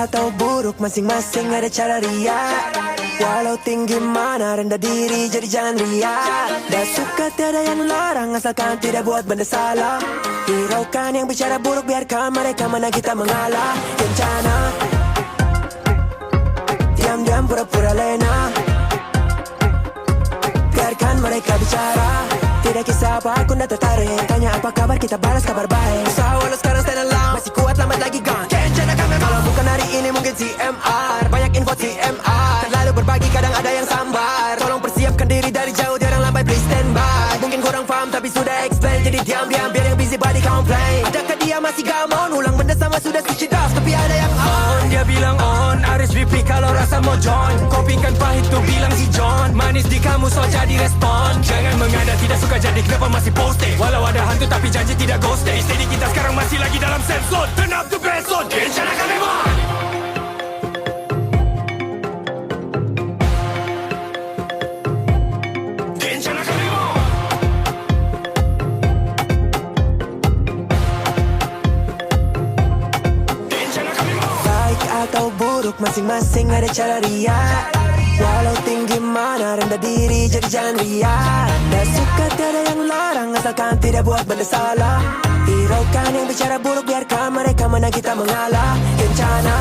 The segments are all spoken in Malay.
atau buruk masing-masing ada cara riak. Walau tinggi mana rendah diri jadi jangan riak. Dah suka tiada yang larang asalkan tidak buat benda salah. Hiraukan yang bicara buruk biarkan mereka mana kita mengalah. Kencana diam-diam pura-pura lena. Biarkan mereka bicara. Tidak kisah apa aku ndak tertarik. Tanya apa kabar kita balas kabar baik. Usaha walau sekarang stand alone. Masih kuat lambat lagi gone. Kencana kami kalau bukan hari ini mungkin CMR. Banyak info CMR. Terlalu berbagi kadang ada yang sambar. Tolong persiapkan diri dari jauh dia orang lambai please stand by. Mungkin kurang faham tapi sudah explain. Jadi diam-diam biar yang busy body complain. Adakah dia masih gamon? Ulang benda sama sudah switch it off. Tapi ada yang on. Dia bilang on RSVP kalau rasa mau join. Kopikan pahit tuh bilang si John. Manis di kamu so jadi respon. Jangan mengada tidak suka jadi kenapa masih posting. Walau ada hantu tapi janji tidak ghosting. Steady kita sekarang masih lagi dalam safe zone. Turn up the bass zone. Kencana kami mah. Atau buruk masing-masing ada cara riak. Walau tinggi mana rendah diri jadi jangan riak. Dah suka tiada yang larang asalkan tidak buat benda salah. Hiraukan yang bicara buruk biarkan mereka mana kita mengalah. Kencana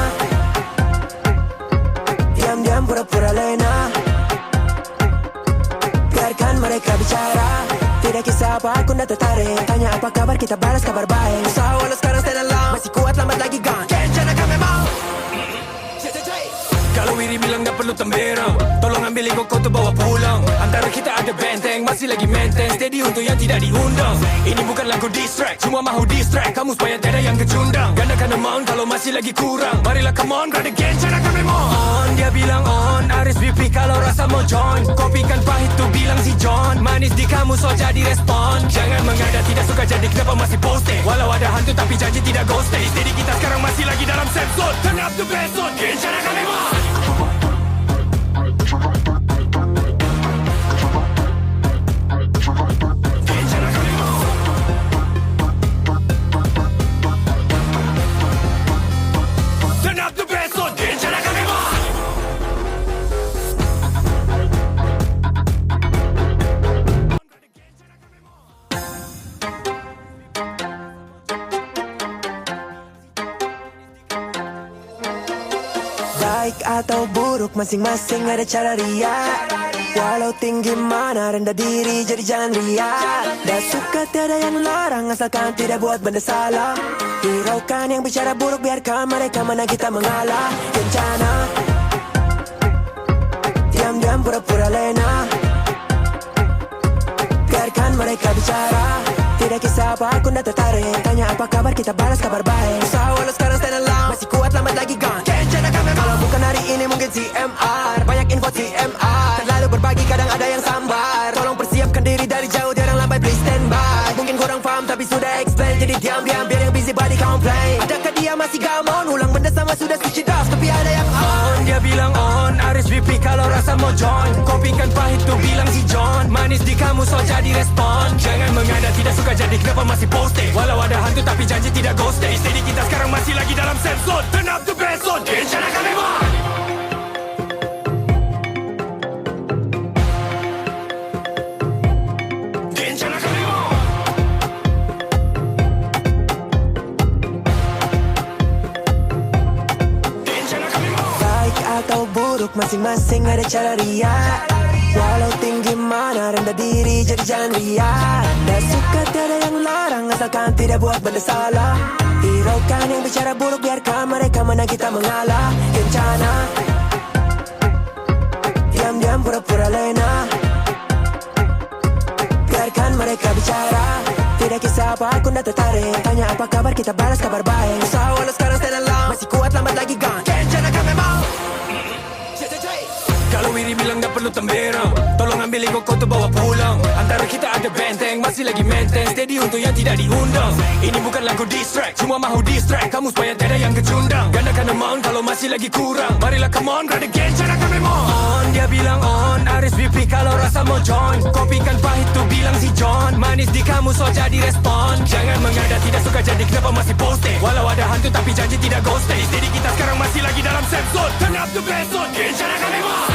diam-diam pura-pura lena. Biarkan mereka bicara. Tidak kisah apa aku ndak tertarik. Tanya apa kabar kita balas kabar baik. Usaha walau sekarang stand alone. Masih kuat lambat lagi gone. Kencana kami mau. Kalau Wiri bilang gak perlu tambera, tolong ambil ego kau tuh bawa pulang. Antara kita ada benteng, masih lagi maintain. Steady untuk yang tidak diundang. Ini bukan lagu distract, cuma mahu distract kamu supaya tiada yang kecundang. Gandakan amount kalau masih lagi kurang. Marilah come on, grab again, cara kami mau on. Dia bilang on, RSVP kalau rasa mau join. Kopikan pahit tuh bilang si John. Manis di kamu so jadi respon. Jangan mengada tidak suka jadi kenapa masih posting. Walau ada hantu tapi janji tidak ghosting. Steady kita sekarang masih lagi dalam safe zone. Turn up the bass zone, cara kami mau. Baik atau buruk masing-masing ada cara riak. Walau tinggi mana rendah diri jadi jangan riak. Dah suka tiada yang larang asalkan tidak buat benda salah. Hiraukan yang bicara buruk biarkan mereka mana kita mengalah. Kencana diam-diam pura-pura lena. Biarkan mereka bicara. Tidak kisah apa aku ndak tertarik. Tanya apa kabar kita balas kabar baik. Usaha walau sekarang stand alone. Masih kuat lambat lagi gone. Kencana kami kalau bukan hari ini mungkin CMR. Banyak info CMR. Terlalu berbagi kadang ada yang sambar. Tolong persiapkan diri dari jauh dia orang lambai please stand by. Mungkin kurang faham tapi sudah explain. Jadi diam-diam biar yang busy body complain. Adakah dia masih gamon? Ulang benda sama sudah switch it off. Tapi ada yang on. Dia bilang on RSVP kalau rasa mau join. Kopikan pahit tuh bilang si John. Manis di kamu so jadi respon. Jangan mengada tidak suka jadi kenapa masih posting. Walau ada hantu tapi janji tidak ghosting. Steady kita sekarang masih lagi dalam safe zone. Turn up the bass zone. Kencana kami mah. Kencana kami mah. Kencana kami mah. Baik atau buruk masing-masing ada cara riak. Walau tinggi mana rendah diri jadi jangan riak. Dah suka tiada yang larang asalkan tidak buat benda salah. Hiraukan yang bicara buruk biarkan mereka mana kita mengalah. Kencana diam-diam pura-pura lena. Biarkan mereka bicara. Tidak kisah apa aku ndak tertarik. Tanya apa kabar kita balas kabar baik. Usaha walau sekarang stand alone. Masih kuat lambat lagi gone. Kencana kami mau. Kalau Wiri bilang gak perlu tambera, tolong ambil ego kau tuh bawa pulang. Antara kita ada benteng, masih lagi maintain. Steady untuk yang tidak diundang. Ini bukan lagu distract, cuma mahu distract kamu supaya tiada yang kecundang. Gandakan amount kalau masih lagi kurang. Marilah come on, grab again, cara kami mau on. Dia bilang on, RSVP kalau rasa mau join. Kopikan pahit tuh bilang si John. Manis di kamu so jadi respon. Jangan mengada tidak suka jadi kenapa masih posting. Walau ada hantu tapi janji tidak ghosting. Jadi kita sekarang masih lagi dalam safe zone. Turn up the bass zone. Kencana kami mau.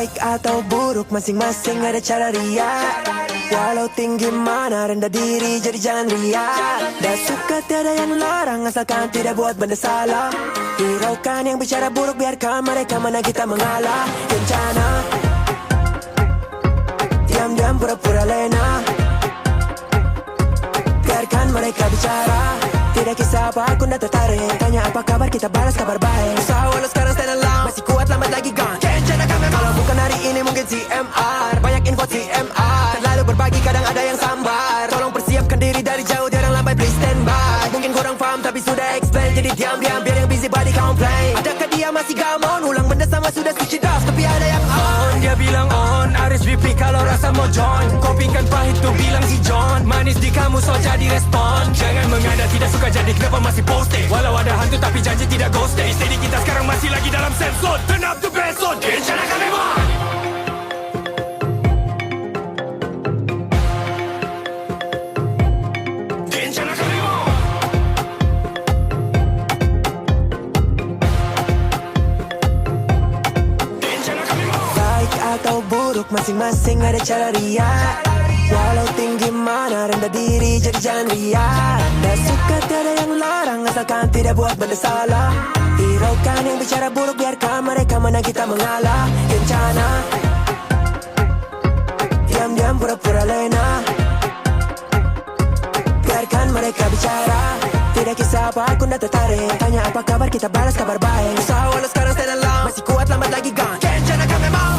Baik atau buruk masing-masing ada cara riak. Walau tinggi mana rendah diri jadi jangan riak. Dah suka tiada yang larang asalkan tidak buat benda salah. Hiraukan yang bicara buruk biarkan mereka mana kita mengalah. Kencana diam-diam pura-pura lena. Biarkan mereka bicara. Tidak kisah apa aku nak tertarik. Tanya apa kabar kita balas kabar baik. Usaha walau sekarang stand alone. Masih kuat lambat lagi gone. Kencana kami kalau bukan hari ini mungkin CMR. Banyak info CMR. Terlalu berbagi kadang ada yang sambar. Tolong persiapkan diri dari jauh jangan lambat please stand by. Mungkin kurang faham tapi sudah explain. Jadi diam-diam biar yang busy body complain. Adakah dia masih gamon? Ulang benda sama sudah switch it off tapi ada yang on. Dia bilang on RSVP kalau rasa mau join. Kopikan pahit tuh bilang si John. Manis di kamu so jadi respon. Jangan mengada tidak suka jadi kenapa masih posting. Walau ada hantu tapi janji tidak ghosting. Jadi kita sekarang masih lagi dalam safe zone. Turn up the bass zone. Kencana kami mau. Kencana kami mau. Kencana kami mau. Baik atau buruk masing-masing ada cara riak. Walau tinggi mana rendah diri jadi jangan riak. Dah suka tiada yang larang asalkan tidak buat benda salah. Hiraukan yang bicara buruk biarkan mereka mana kita mengalah. Kencana diam-diam pura-pura lena. Biarkan mereka bicara. Tidak kisah apa aku nak tertarik. Tanya apa kabar kita balas kabar baik. Usaha walau sekarang stand alone. Masih kuat lambat lagi gone. Kencana kami mau.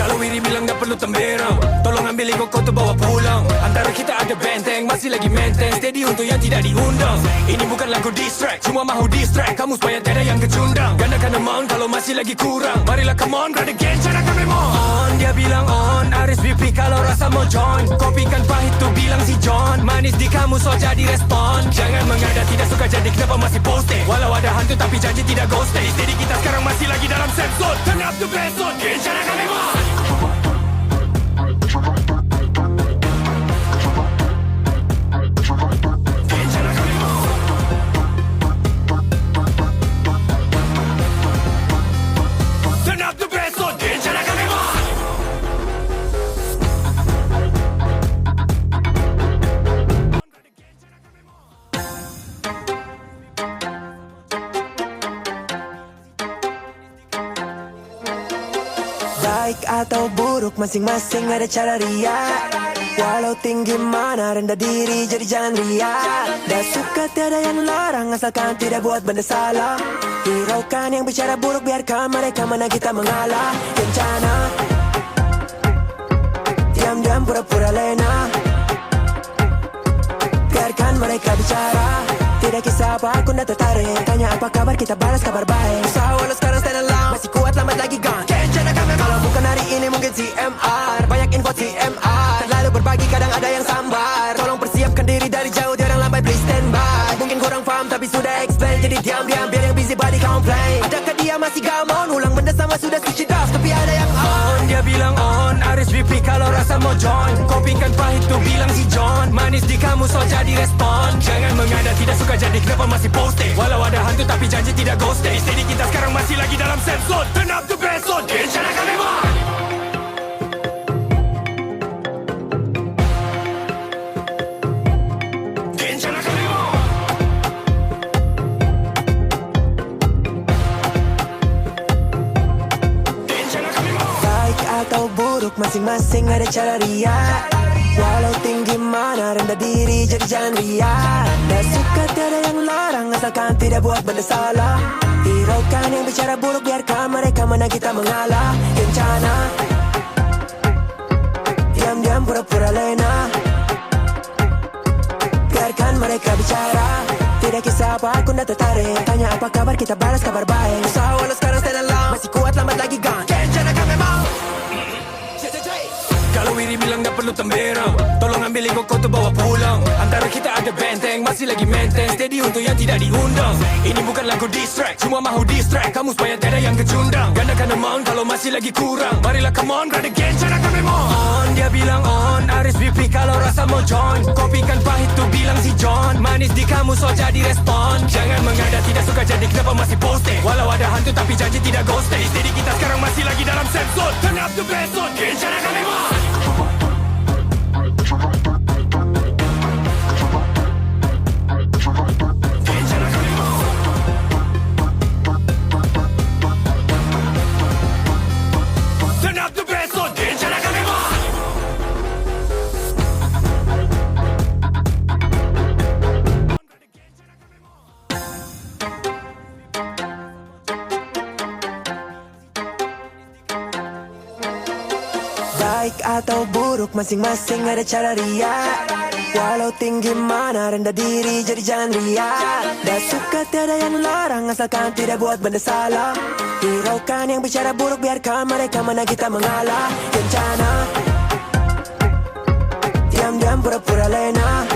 Kalau Wiri bilang gak perlu temberang, tolong ambil ego kau tu bawa pulang. Antara kita ada benteng, masih lagi maintain. Steady untuk yang tidak diundang. Ini bukan lagu distract, cuma mahu distract kamu supaya tiada yang kecundang. Gandakan amount kalau masih lagi kurang. Marilah come on, brother kencana kami mau. On, dia bilang on RSVP kalau rasa mau join. Kopikan pahit tuh bilang si John. Manis di kamu so jadi respon. Jangan mengada tidak suka jadi kenapa masih posting. Walau ada hantu tapi janji tidak ghosting. Jadi kita sekarang masih lagi dalam safe zone. Turn up the bass zone. Kencana kami mau. Baik atau buruk masing-masing ada cara riak. Walau tinggi mana rendah diri jadi jangan riak. Dah suka tiada yang larang asalkan tidak buat benda salah. Hiraukan yang bicara buruk biarkan mereka mana kita mengalah. Kencana diam-diam pura-pura lena. Biarkan mereka bicara. Tidak kisah apa aku nak tertarik. Tanya apa kabar kita balas kabar baik. Usaha walau sekarang stand alone. Masih kuat lambat lagi gone. Kencana kami kalau bukan hari ini mungkin CMR. Banyak info CMR. Terlalu berbagi kadang ada yang sambar. Tolong persiapkan diri dari jauh jangan lambat please stand by. Mungkin kurang faham tapi sudah explain. Jadi diam-diam biar yang busy body complain. Adakah dia masih gamon? Ulang benda sama sudah switch it off tapi ada yang on. Dia bilang on RSVP kalau rasa mau join. Kopikan pahit tuh bilang si John. Manis di kamu so jadi respon. Jangan mengada tidak suka jadi kenapa masih posting. Walau ada hantu tapi janji tidak ghosting. Jadi kita sekarang masih lagi dalam safe zone. Turn up the bass zone. Kencana kami mau. Kencana kami mau. Kencana kami mau. Baik atau buruk masing-masing ada cara riak. Walau tinggi mana rendah diri jadi jangan riak. Dah suka tiada yang larang asalkan tidak buat benda salah. Hiraukan yang bicara buruk biarkan mereka mana kita mengalah. Kencana diam-diam pura-pura lena. mereka bicara. Tidak kisah apa aku nak tertarik. Tanya apa kabar kita balas kabar baik. Usaha walau sekarang stand alone. Masih kuat lambat lagi gone. Kencan akan memang. Kalau Wiri bilang tak perlu temberang, tolong ambil ego kau tu bawa pulang. Antara kita ada benteng, masih lagi maintain steady untuk yang tidak diundang. Ini bukan lagu diss track, cuma mahu distract kamu supaya tiada yang kecundang. Gandakan amount kalau masih lagi kurang. Marilah come on, rada Kencan akan memang. On, dia bilang on, RSVP kalau rasa mau join. Kopikan pahit tu bilang si John. Manis di kamu so jadi respon. Jangan mengada tidak suka jadi kenapa masih posting. Walau ada hantu tapi janji tidak ghosting. Steady kita sekarang masih lagi dalam safe zone. Turn up the best zone, Kencan akan memang. Baik atau buruk masing-masing ada cara riak. Walau tinggi mana rendah diri jadi jangan riak. Dah suka tiada yang larang asalkan tidak buat benda salah. Hiraukan yang bicara buruk biarkan mereka mana kita mengalah. Kencana diam-diam pura-pura lena.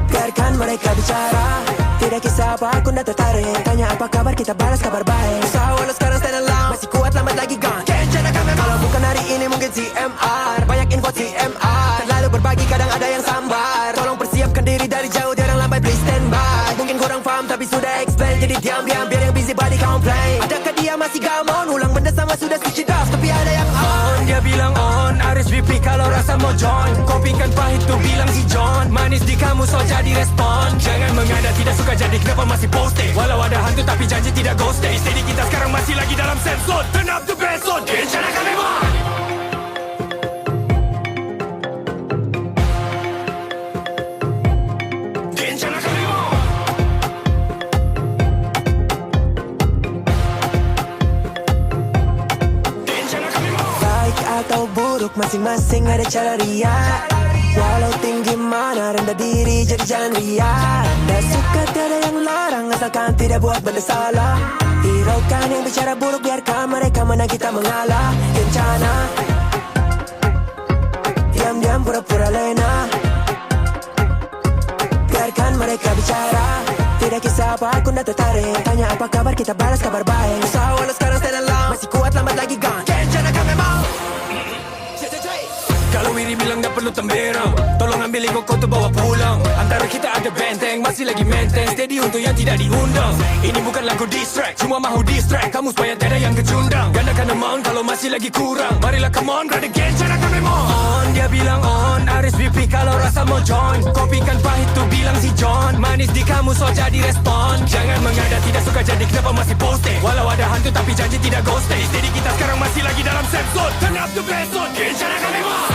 Biarkan mereka bicara. Tidak kisah apa aku nak tertarik. Tanya apa kabar kita balas kabar baik. Usaha walau sekarang stand alone. Masih kuat lambat lagi gone. Kencan akan memang. Kalau bukan hari ini mungkin CMR. Banyak info CMR. Terlalu berbagi kadang ada yang sambar. Tolong persiapkan diri dari jauh. Diorang lambat please stand by. Mungkin kurang faham tapi sudah explain. Jadi diam-diam biar yang busy body complain. Adakah dia masih gamon? Ulang benda sama sudah switch it off. Tapi ada yang on. Dia bilang on, RSVP kalau rasa mau join. Kopikan pahit tu bilang si John. Manis di kamu so jadi respon. Jangan mengada tidak suka jadi kenapa masih posting. Walau ada hantu tapi janji tidak ghosting. Steady kita sekarang masih lagi dalam safe zone. Turn up the best zone, Kencan akan memang. Kencan akan memang. Kencan akan memang. Baik atau buruk masing-masing ada cara riak. Walau tinggi mana rendah diri jadi jangan riak. Dah suka tiada yang larang asalkan tidak buat benda salah. Hiraukan yang bicara buruk biarkan mereka mana kita mengalah. Kencana diam-diam pura-pura lena. Biarkan mereka bicara. Tidak kisah apa aku nak tertarik. Tanya apa kabar kita balas kabar baik. Usaha walau sekarang stand alone. Masih kuat lambat lagi gone. Kencan akan memang. Kalau Wiri bilang tak perlu temberang, tolong ambil ego kau tu bawa pulang. Antara kita ada benteng, masih lagi maintain steady untuk yang tidak diundang. Ini bukan lagu diss track, cuma mahu distract kamu supaya tiada yang kecundang. Gandakan amount kalau masih lagi kurang. Marilah come on, rada Kencan akan memang. On, dia bilang on, RSVP kalau rasa mau join. Kopikan pahit tu bilang si John. Manis di kamu so jadi respon. Jangan mengada tidak suka jadi kenapa masih posting. Walau ada hantu tapi janji tidak ghosting. Steady kita sekarang masih lagi dalam safe zone. Turn up the best zone, Kencan akan memang.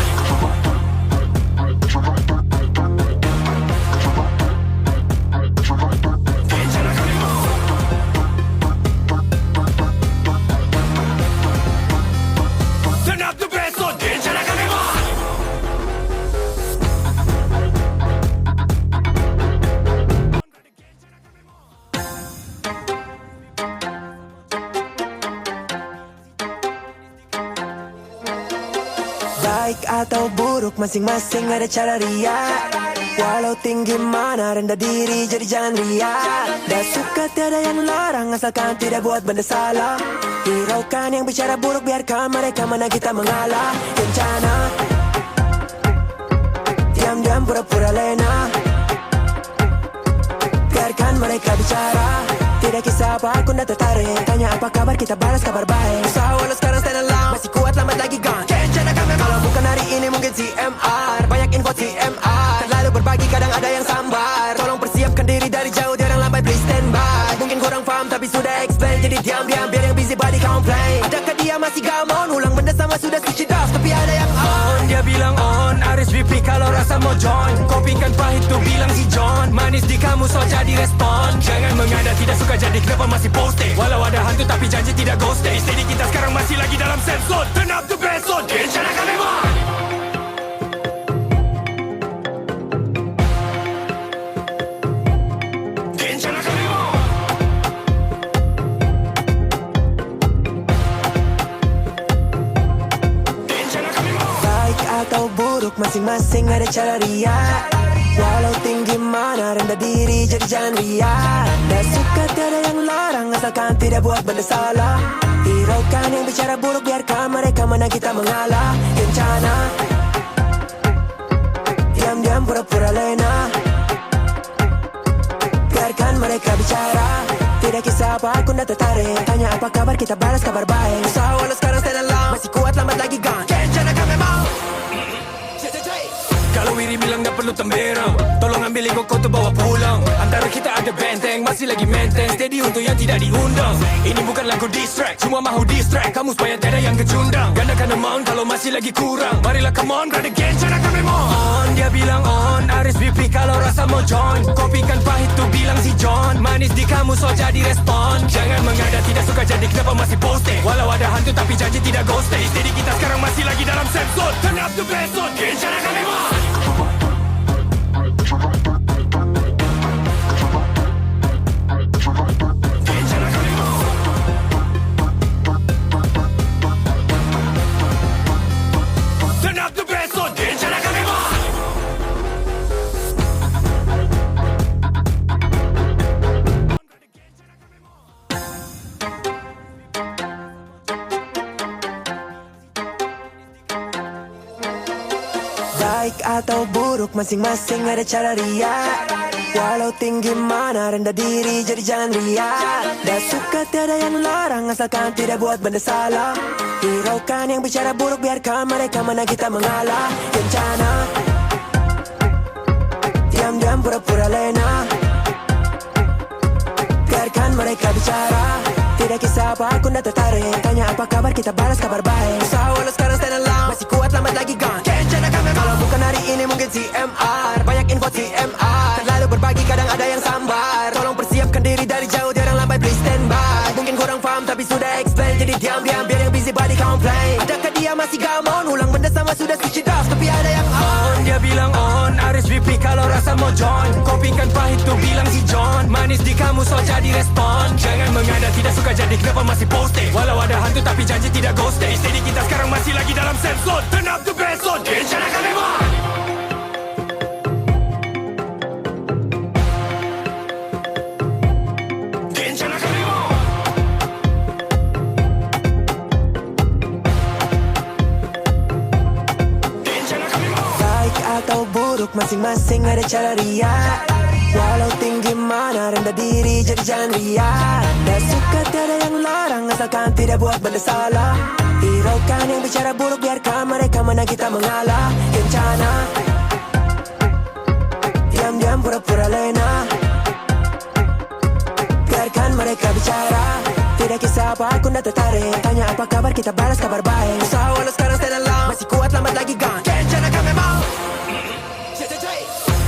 Baik atau buruk masing-masing ada cara riak. Walau tinggi mana rendah diri jadi jangan riak. Dah suka tiada yang larang asalkan tidak buat benda salah. Hiraukan yang bicara buruk biarkan mereka mana kita mengalah. Kencana diam-diam pura-pura lena. Biarkan mereka bicara. Tidak kisah apa aku nak tertarik. Tanya apa kabar kita balas kabar baik. Usaha walau sekarang stand alone. Masih kuat lambat lagi gone. Kencan akan memang. Kalau bukan hari ini mungkin CMR. Banyak info CMR. Terlalu berbagi kadang ada yang sambar. Tolong persiapkan diri dari jauh. Diorang lambat please stand by. Mungkin kurang faham tapi sudah explain. Jadi diam-diam biar yang busy body complain. Adakah dia masih gamon? Ulang benda sama sudah switch it off. Tapi ada yang on. Dia bilang on, RSVP kalau rasa mau join. Kopikan pahit tu bilang si John. Manis di kamu so jadi respon. Jangan mengada tidak suka jadi kenapa masih posting. Walau ada hantu tapi janji tidak ghosting. Steady kita sekarang masih lagi dalam safe zone. Turn up the best zone, Kencan akan memang. atau buruk masing-masing ada cara riak. Walau tinggi mana rendah diri jadi jangan riak. Tak suka tiada yang larang asalkan tidak buat benda salah. Hiraukan yang bicara buruk biarkan mereka menang kita mengalah. Kencana diam-diam pura-pura lena. Biarkan mereka bicara. Tidak kisah apa aku nak tertarik. Tanya apa kabar kita balas kabar baik. Usaha walau sekarang stand alone. Masih kuat lambat lagi gone. Kencana kami mau. Kalau Wiri bilang tak perlu temberang, tolong ambil ego kau tu bawa pulang. Antara kita ada benteng, masih lagi maintain. Steady untuk yang tidak diundang. Ini bukan lagu diss track, cuma mahu distract kamu supaya tiada yang kecundang. Gandakan amount kalau masih lagi kurang. Marilah come on, grab the game, cara kami mau on. Dia bilang on, RSVP kalau rasa mau join. Kopikan pahit tu bilang si John. Manis di kamu so jadi respon. Jangan mengada tidak suka jadi kenapa masih posting. Walau ada hantu tapi janji tidak ghosting. Steady kita sekarang masih lagi dalam safe zone. Turn up the bass zone, cara kami mau. Baik atau buruk masing-masing ada cara riak. Walau tinggi mana rendah diri jadi jangan riak. Tak suka tiada yang larang asalkan tidak buat benda salah. Hiraukan yang bicara buruk biarkan mereka menang kita mengalah. Kencana diam-diam pura-pura lena. Biarkan mereka bicara. Tidak kisah apa aku nak tertarik. Tanya apa kabar kita balas kabar baik. Usaha walau sekarang stand alone. Masih kuat lambat lagi gone. Kencana kami kalau bukan hari ini mungkin CMR. Banyak info CMR. Terlalu berbagi kadang ada yang sambar. Tolong persiapkan diri dari jauh diorang lambai please stand by. Mungkin kurang faham tapi sudah explain. Jadi diam-diam biar yang busy body complain. Adakah dia masih gamon? Ulang benda sama sudah switch it off. Tapi ada yang on. Dia bilang on, RSVP kalau rasa mau join. Kopikan pahit tu bilang si John. Manis di kamu so jadi respon. Jangan mengada tidak suka jadi kenapa masih posting. Walau ada hantu tapi janji tidak ghosting. Steady kita sekarang masih lagi dalam safe zone. Turn up the bass zone, cara kami mau. Atau buruk masing-masing ada cara riak. Walau tinggi mana rendah diri jadi jangan riak. Tak suka tiada yang larang asalkan tidak buat benda salah. Hiraukan yang bicara buruk biarkan mereka menang kita mengalah. Kencana diam-diam pura-pura lena. Biarkan mereka bicara. Tidak kisah apa aku nak tertarik. Tanya apa kabar kita balas kabar baik. Usaha walau sekarang stand alone. Masih kuat lambat lagi gone. Kencana kami mau.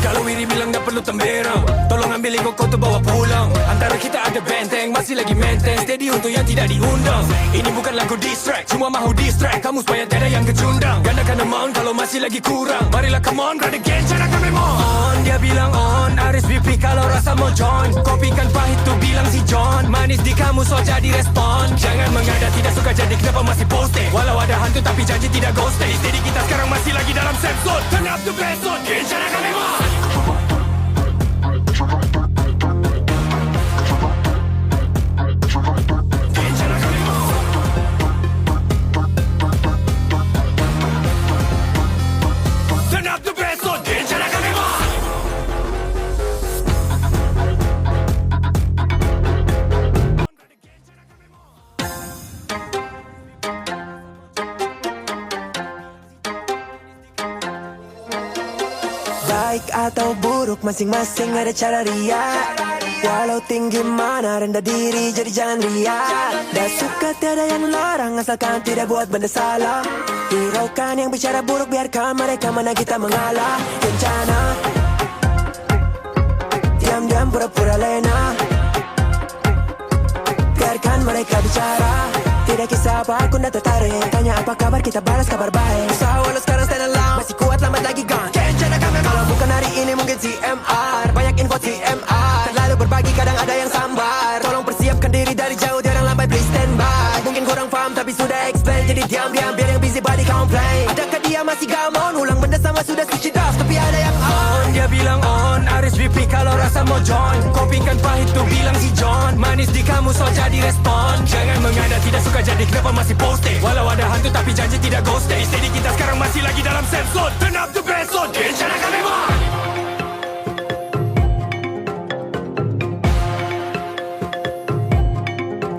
Kalau Wiri bilang tak perlu temberang, tolong ambil ego kau tu bawa pulang. Antara kita ada benteng, masih lagi maintain. Steady untuk yang tidak diundang. Ini bukan lagu diss track, cuma mahu distract kamu supaya tiada yang kecundang. Gandakan amount kalau masih lagi kurang. Marilah come on, grab the game, cara kami mau on. Dia bilang on, RSVP kalau rasa mau join. Kopikan pahit tu bilang si John. Manis di kamu so jadi respon. Jangan mengada tidak suka jadi kenapa masih posting. Walau ada hantu tapi janji tidak ghosting. Steady kita sekarang masih lagi dalam safe zone. Turn up the bass zone, cara kami mau. Baik atau buruk masing-masing ada cara riak. Walau tinggi mana rendah diri jadi jangan riak. Tak suka tiada yang larang asalkan tidak buat benda salah. Hiraukan yang bicara buruk biarkan mereka menang kita mengalah. Kencana diam-diam pura-pura lena. Biarkan mereka bicara. Tidak kisah apa aku nak tertarik. Tanya apa kabar kita balas kabar baik. Usaha walau sekarang stand alone. Masih kuat lambat lagi gone. Kencana kami kalau bukan hari ini mungkin CMR. Banyak info CMR. Terlalu berbagi kadang ada yang sambar. Tolong persiapkan diri dari jauh diorang lambai please stand by. Mungkin kurang faham tapi sudah explain. Jadi diam-diam biar yang busy body complain. Adakah dia masih masih gamon. Ulang benda sama sudah switch it off, tapi ada yang on. Dia bilang on, RSVP kalau rasa mau join. Kopi kan pahit tuh bilang si John. Manis di kamu so jadi respon. Jangan mengada tidak suka jadi kenapa masih posting. Walau ada hantu tapi janji tidak ghost stay. Steady kita sekarang masih lagi dalam safe zone. Turn up the bass zone, Genshin Akame Mon.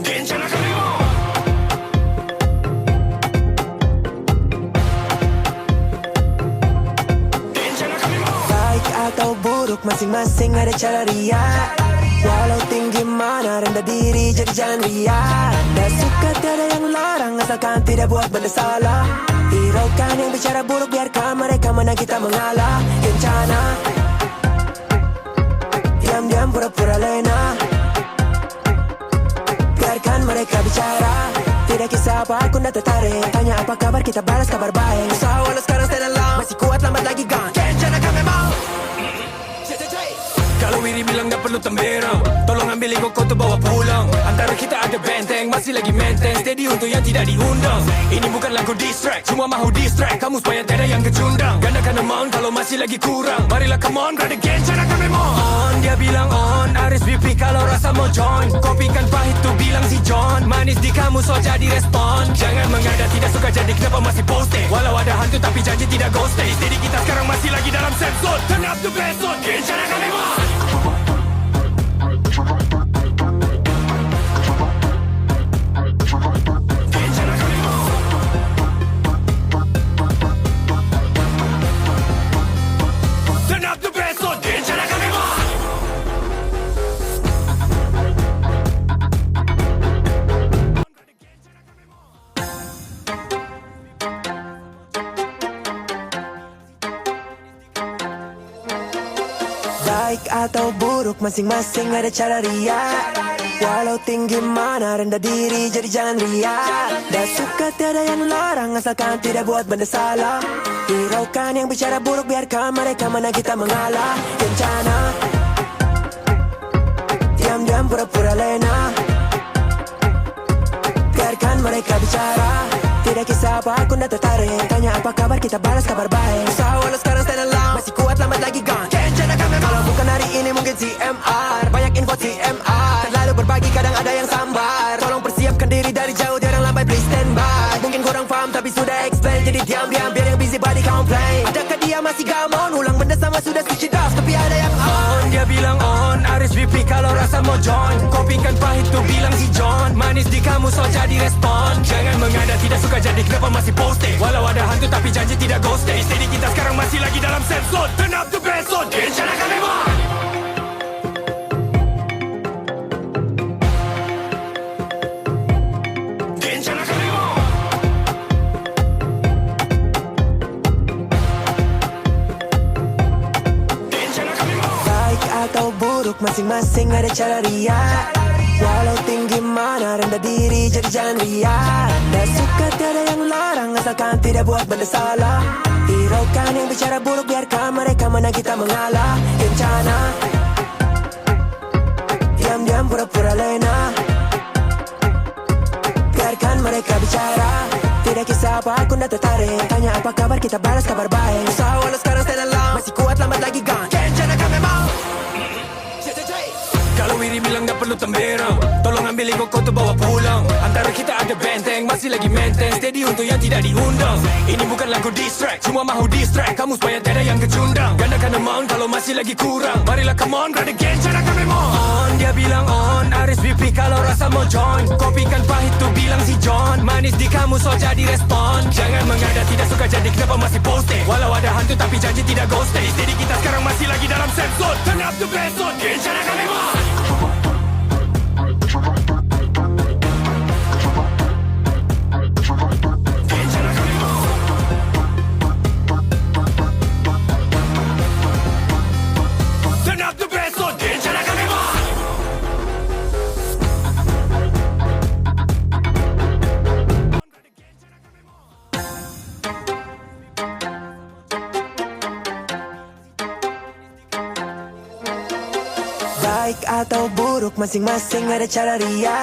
Genshin Akame Mon. Genshin Akame Mon. Baik atau buruk masing-masing ada cara ria. Walau tinggi mana rendah diri jadi jangan ria. Dan suka tiada yang larang asalkan tidak buat benda salah. Hiraukan yang bicara buruk biarkan mereka menang kita mengalah. Kencana diam-diam pura-pura lena. Biarkan mereka bicara. Tidak kisah apa aku nak tertarik. Tanya apa kabar kita balas kabar baik. Usaha walau sekarang stand alone. Masih kuat lambat lagi gone. Kencana kami mau. Kalau Wiri bilang gak perlu temberang, tolong ambil ego kau tu bawa pulang. Antara kita ada benteng, masih lagi maintain. Steady untuk yang tidak diundang. Ini bukan lagu diss track, cuma mahu distract kamu supaya tiada yang kecundang. Gandakan amount kalau masih lagi kurang. Marilah come on, brother Genshin Akame Mon. On, dia bilang on, RSVP kalau rasa mau join. Kopi kan pahit tuh bilang si John. Manis di kamu so jadi respon. Jangan mengada tidak suka jadi kenapa masih posting. Walau ada hantu tapi janji tidak ghost stay. Steady kita sekarang masih lagi dalam safe zone. Turn up the bass zone, Genshin Akame Mon. Turn up the bass zone, Genshin Akame Mon. Baik atau buruk masing-masing ada cara ria. Walau tinggi mana rendah diri jadi jangan ria. Dan suka tiada yang larang asalkan tidak buat benda salah. Hiraukan yang bicara buruk biarkan mereka menang kita mengalah. Kencana diam-diam pura-pura lena. Biarkan mereka bicara. Tidak kisah apa aku nak tertarik. Tanya apa kabar kita balas kabar baik. Usaha walau sekarang stand alone. Masih kuat lambat lagi gone. Kencana kami mau. Kalau bukan hari ini mungkin CMR. Banyak info CMR. Terlalu berbagi kadang ada yang sambar. Tolong persiapkan diri dari jauh. Dia orang lambai please stand by. Mungkin kurang faham tapi sudah explain. Jadi diam-diam biar yang busy body complain. Adakah dia masih gamon? Ulang benda sama sudah switch it off. Tapi ada yang on. Dia bilang on, RSVP kalau rasa mau join. Kopi kan pahit tuh bilang si John. Manis di kamu so jadi respon. Jangan mengada tidak suka jadi kenapa masih posting. Walau ada hantu tapi janji tidak ghost stay. Steady kita sekarang masih lagi dalam safe zone. Turn up the bass zone, Genshin Akame Mon. Genshin Akame Mon. Genshin Akame Mon. Baik atau buruk masing-masing ada cara ria. Walau tinggi mana rendah diri jadi jangan ria. Dan suka tiada yang larang asalkan tidak buat benda salah. Hiraukan yang bicara buruk biarkan mereka menang kita mengalah. Kencana diam-diam pura-pura lena. Biarkan mereka bicara. Tidak kisah apa aku nak tertarik. Tanya apa kabar kita balas kabar baik. Usaha walau sekarang stand alone. Masih kuat lambat lagi gone. Genshin Akame Mon. Kalau Wiri bilang gak perlu temberang, tolong ambil ego kau tu bawa pulang. Antara kita ada benteng, masih lagi maintain. Steady untuk yang tidak diundang. Ini bukan lagu diss track, cuma mahu distract kamu supaya tiada yang kecundang. Gandakan amount kalau masih lagi kurang. Marilah come on, brother Genshin Akame Mon. On, dia bilang on, RSVP kalau rasa mau join. Kopi kan pahit tuh bilang si John. Manis di kamu so jadi respon. Jangan mengada tidak suka jadi kenapa masih posting. Walau ada hantu tapi janji tidak ghost stay. Steady kita sekarang masih lagi dalam safe zone. Turn up the bass zone, Genshin Akame Mon. Turn up the bass zone, Genshin Akame Mon. Baik atau buruk masing-masing ada cara ria.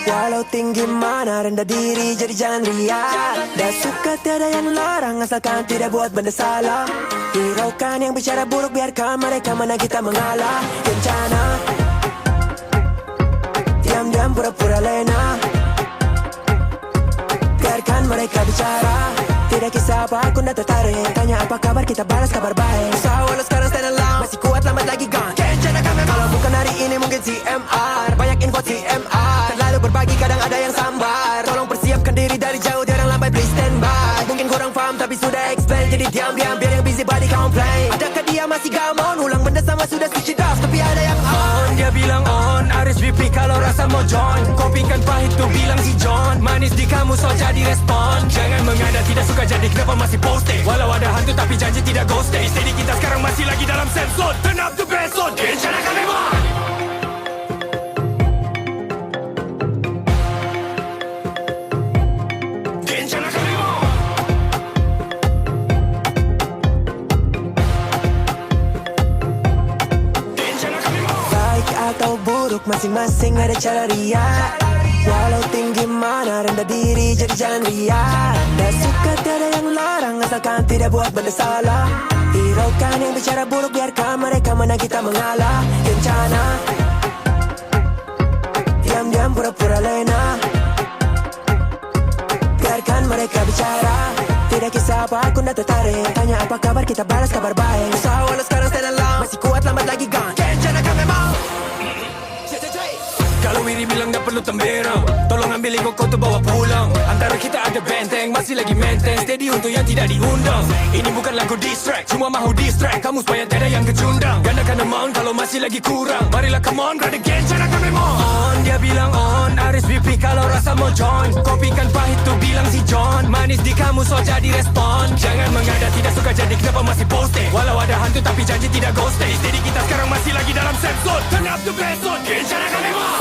Walau tinggi mana rendah diri jadi jangan riak. Dah suka tiada yang larang asalkan tidak buat benda salah. Hiraukan yang bicara buruk biarkan mereka mana kita mengalah. Kencana diam-diam pura-pura lena. Biarkan mereka bicara. Tidak kisah apa aku nak tertarik. Tanya apa kabar kita balas kabar baik. Usaha walau sekarang stand alone. Masih kuat lambat lagi gone. Kencana kami kalau bukan hari ini mungkin CMR. Banyak info CMR. Terlalu berbagi kadang ada yang sambar. Tolong persiapkan diri dari jauh jangan lambat please stand by. Mungkin kurang faham tapi sudah explain. Jadi diam-diam biar yang busy body complain. Adakah dia masih gamon? Ulang benda sama sudah switch it off. Tapi ada yang on. Dia bilang on RSVP kalau rasa mau join. Kopikan pahit tuh bilang si John. Manis di kamu so jadi respon. Jangan mengada tidak suka jadi kenapa masih posting. Walau ada hantu tapi janji tidak ghosting. Steady kita sekarang masih lagi dalam sense zone. Turn up the bass zone. Kencana kami mah. Kencana kami mah. Kencana kami mah. Baik atau buruk masing-masing ada cara riak. Walau tinggi mana rendah diri jadi jangan riak. Dah suka tiada yang larang asalkan tidak buat benda salah. Hiraukan yang bicara buruk biarkan mereka mana kita mengalah. Kencana diam-diam pura-pura lena. Biarkan mereka bicara. Tidak kisah apa aku nak tertarik. Tanya apa kabar kita balas kabar baik. Usaha walau sekarang stand alone. Masih kuat lambat lagi gone. Kencana kami mau. Kalau Wiri bilang tak perlu temberang, tolong ambil ego kau tu bawa pulang. Antara kita ada benteng, masih lagi maintain. Steady untuk yang tidak diundang. Ini bukan lagu diss track, cuma mahu distract kamu supaya tiada yang kecundang. Gandakan amount kalau masih lagi kurang. Marilah come on, grab again, cara kami mau on. Dia bilang on, RSVP kalau rasa mau join. Kopikan pahit tu bilang si John. Manis di kamu so jadi respon. Jangan mengada tidak suka jadi kenapa masih posting. Walau ada hantu tapi janji tidak ghosting. Steady kita sekarang masih lagi dalam sense zone. Turn up the bass zone, cara kami mau.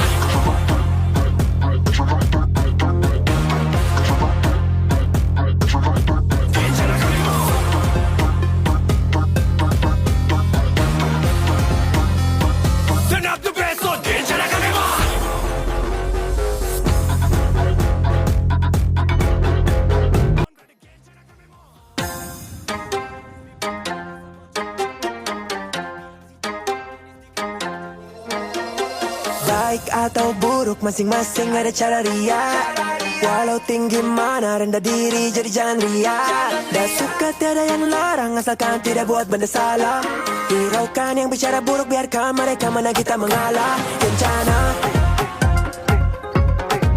Baik atau buruk masing-masing ada cara riak. Walau tinggi mana rendah diri jadi jangan riak. Dah suka tiada yang larang asalkan tidak buat benda salah. Hiraukan yang bicara buruk biarkan mereka mana kita mengalah. Kencana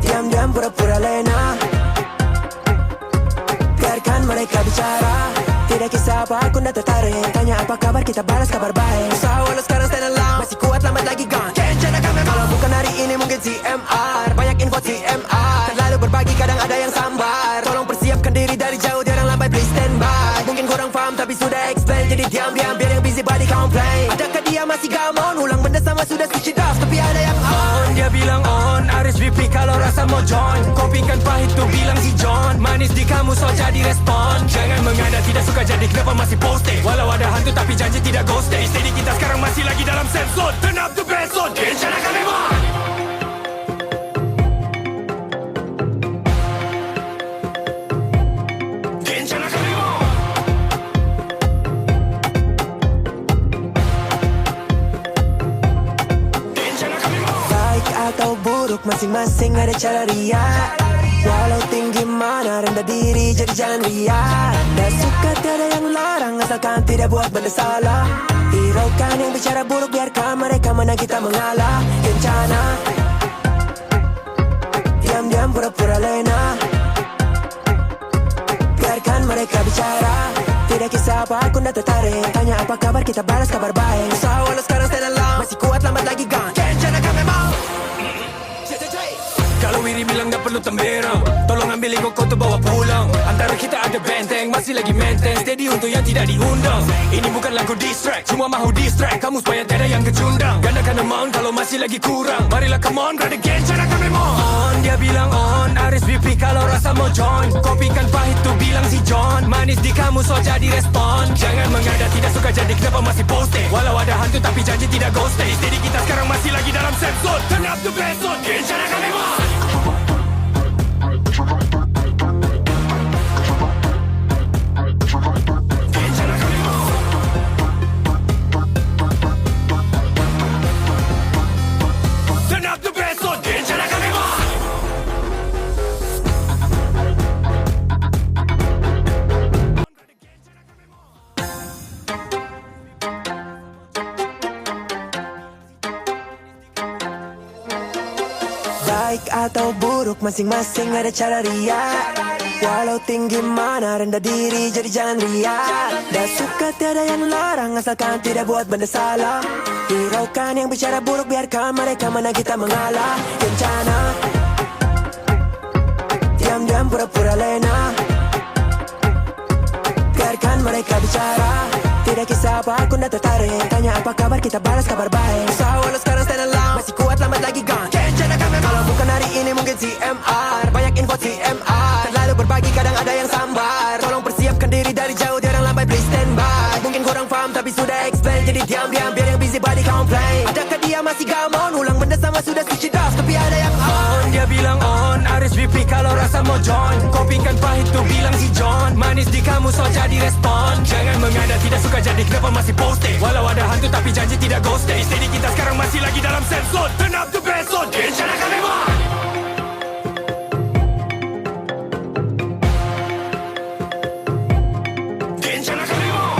diam-diam pura-pura lena. Biarkan mereka bicara. Tidak kisah apa aku nak tertarik. Tanya apa kabar kita balas kabar baik. Usaha walau sekarang stand alone. Masih kuat lambat lagi gone. Kencana kami kalau bukan hari ini mungkin CMR. Banyak info CMR. Terlalu berbagi kadang ada yang sambar. Tolong persiapkan diri dari jauh jangan lambat please stand by. Mungkin kurang faham tapi sudah explain. Jadi diam-diam biar yang busy body complain. Adakah dia masih gamon? Ulang benda sama sudah switch it off. Tapi ada yang on. Dia bilang on RSVP kalau rasa mau join. Kopikan pahit tu bilang si John. Manis di kamu so jadi respon. Jangan mengada tidak suka jadi kenapa masih posting. Walau ada hantu tapi janji tidak ghosting. Steady kita sekarang masih lagi dalam sense zone. Turn up the bass zone. Kencana kami mah. Kencana kami mah. Kencana kami mah. Baik atau buruk masing-masing ada cara riak. Walau tinggi mana rendah diri jadi jangan riak. Dah suka tiada yang larang asalkan tidak buat benda salah. Hiraukan yang bicara buruk biarkan mereka mana kita mengalah. Kencana diam-diam pura-pura lena. Biarkan mereka bicara. Tidak kisah apa aku nak tertarik. Tanya apa kabar kita balas kabar baik. Usaha walau sekarang stand alone. Masih kuat lambat lagi gone. Kencana kami mau. Kalau Wiri bilang tak perlu temberang, tolong ambil ego kau tu bawa pulang. Antara kita ada benteng, masih lagi maintain. Steady untuk yang tidak diundang. Ini bukan lagu diss track, cuma mahu distract kamu supaya tiada yang kecundang. Gandakan amount kalau masih lagi kurang. Marilah come on, grab again, cara kami mau on. Dia bilang on, RSVP kalau rasa mau join. Kopikan pahit tu bilang si John. Manis di kamu so jadi respon. Jangan mengada tidak suka jadi kenapa masih posting. Walau ada hantu tapi janji tidak ghosting. Steady kita sekarang masih lagi dalam sense zone. Turn up the bass zone, cara kami mau. atau buruk masing-masing ada cara riak. Walau tinggi mana rendah diri jadi jangan riak. Dah suka tiada yang larang asalkan tidak buat benda salah. Hiraukan yang bicara buruk biarkan mereka mana kita mengalah. Kencana diam-diam pura-pura lena. Biarkan mereka bicara. Tidak kisah apa aku nak tertarik. Tanya apa kabar kita balas kabar baik. Usaha walau sekarang stand alone. Masih kuat lambat lagi gone. Kencana kami kalau bukan hari ini mungkin CMR. Banyak info CMR. Terlalu berbagi kadang ada yang sambar. Tolong persiapkan diri dari jauh. Diorang lambai please stand by. Mungkin korang faham tapi sudah explain. Jadi diam-diam biar yang busy body complain. Adakah dia masih gamon? Ulang benda sama sudah switch it off. Tapi ada yang on. Dia bilang on RSVP kalau rasa mau join. Kopikan pahit tu bilang si John. Manis di kamu so jadi respon. Jangan mengada tidak suka jadi kenapa masih posting. Walau ada hantu tapi janji tidak ghosting. Steady kita sekarang masih lagi dalam sense load. Turn up the bass load. Kencana kami mah. Kencana kami mah.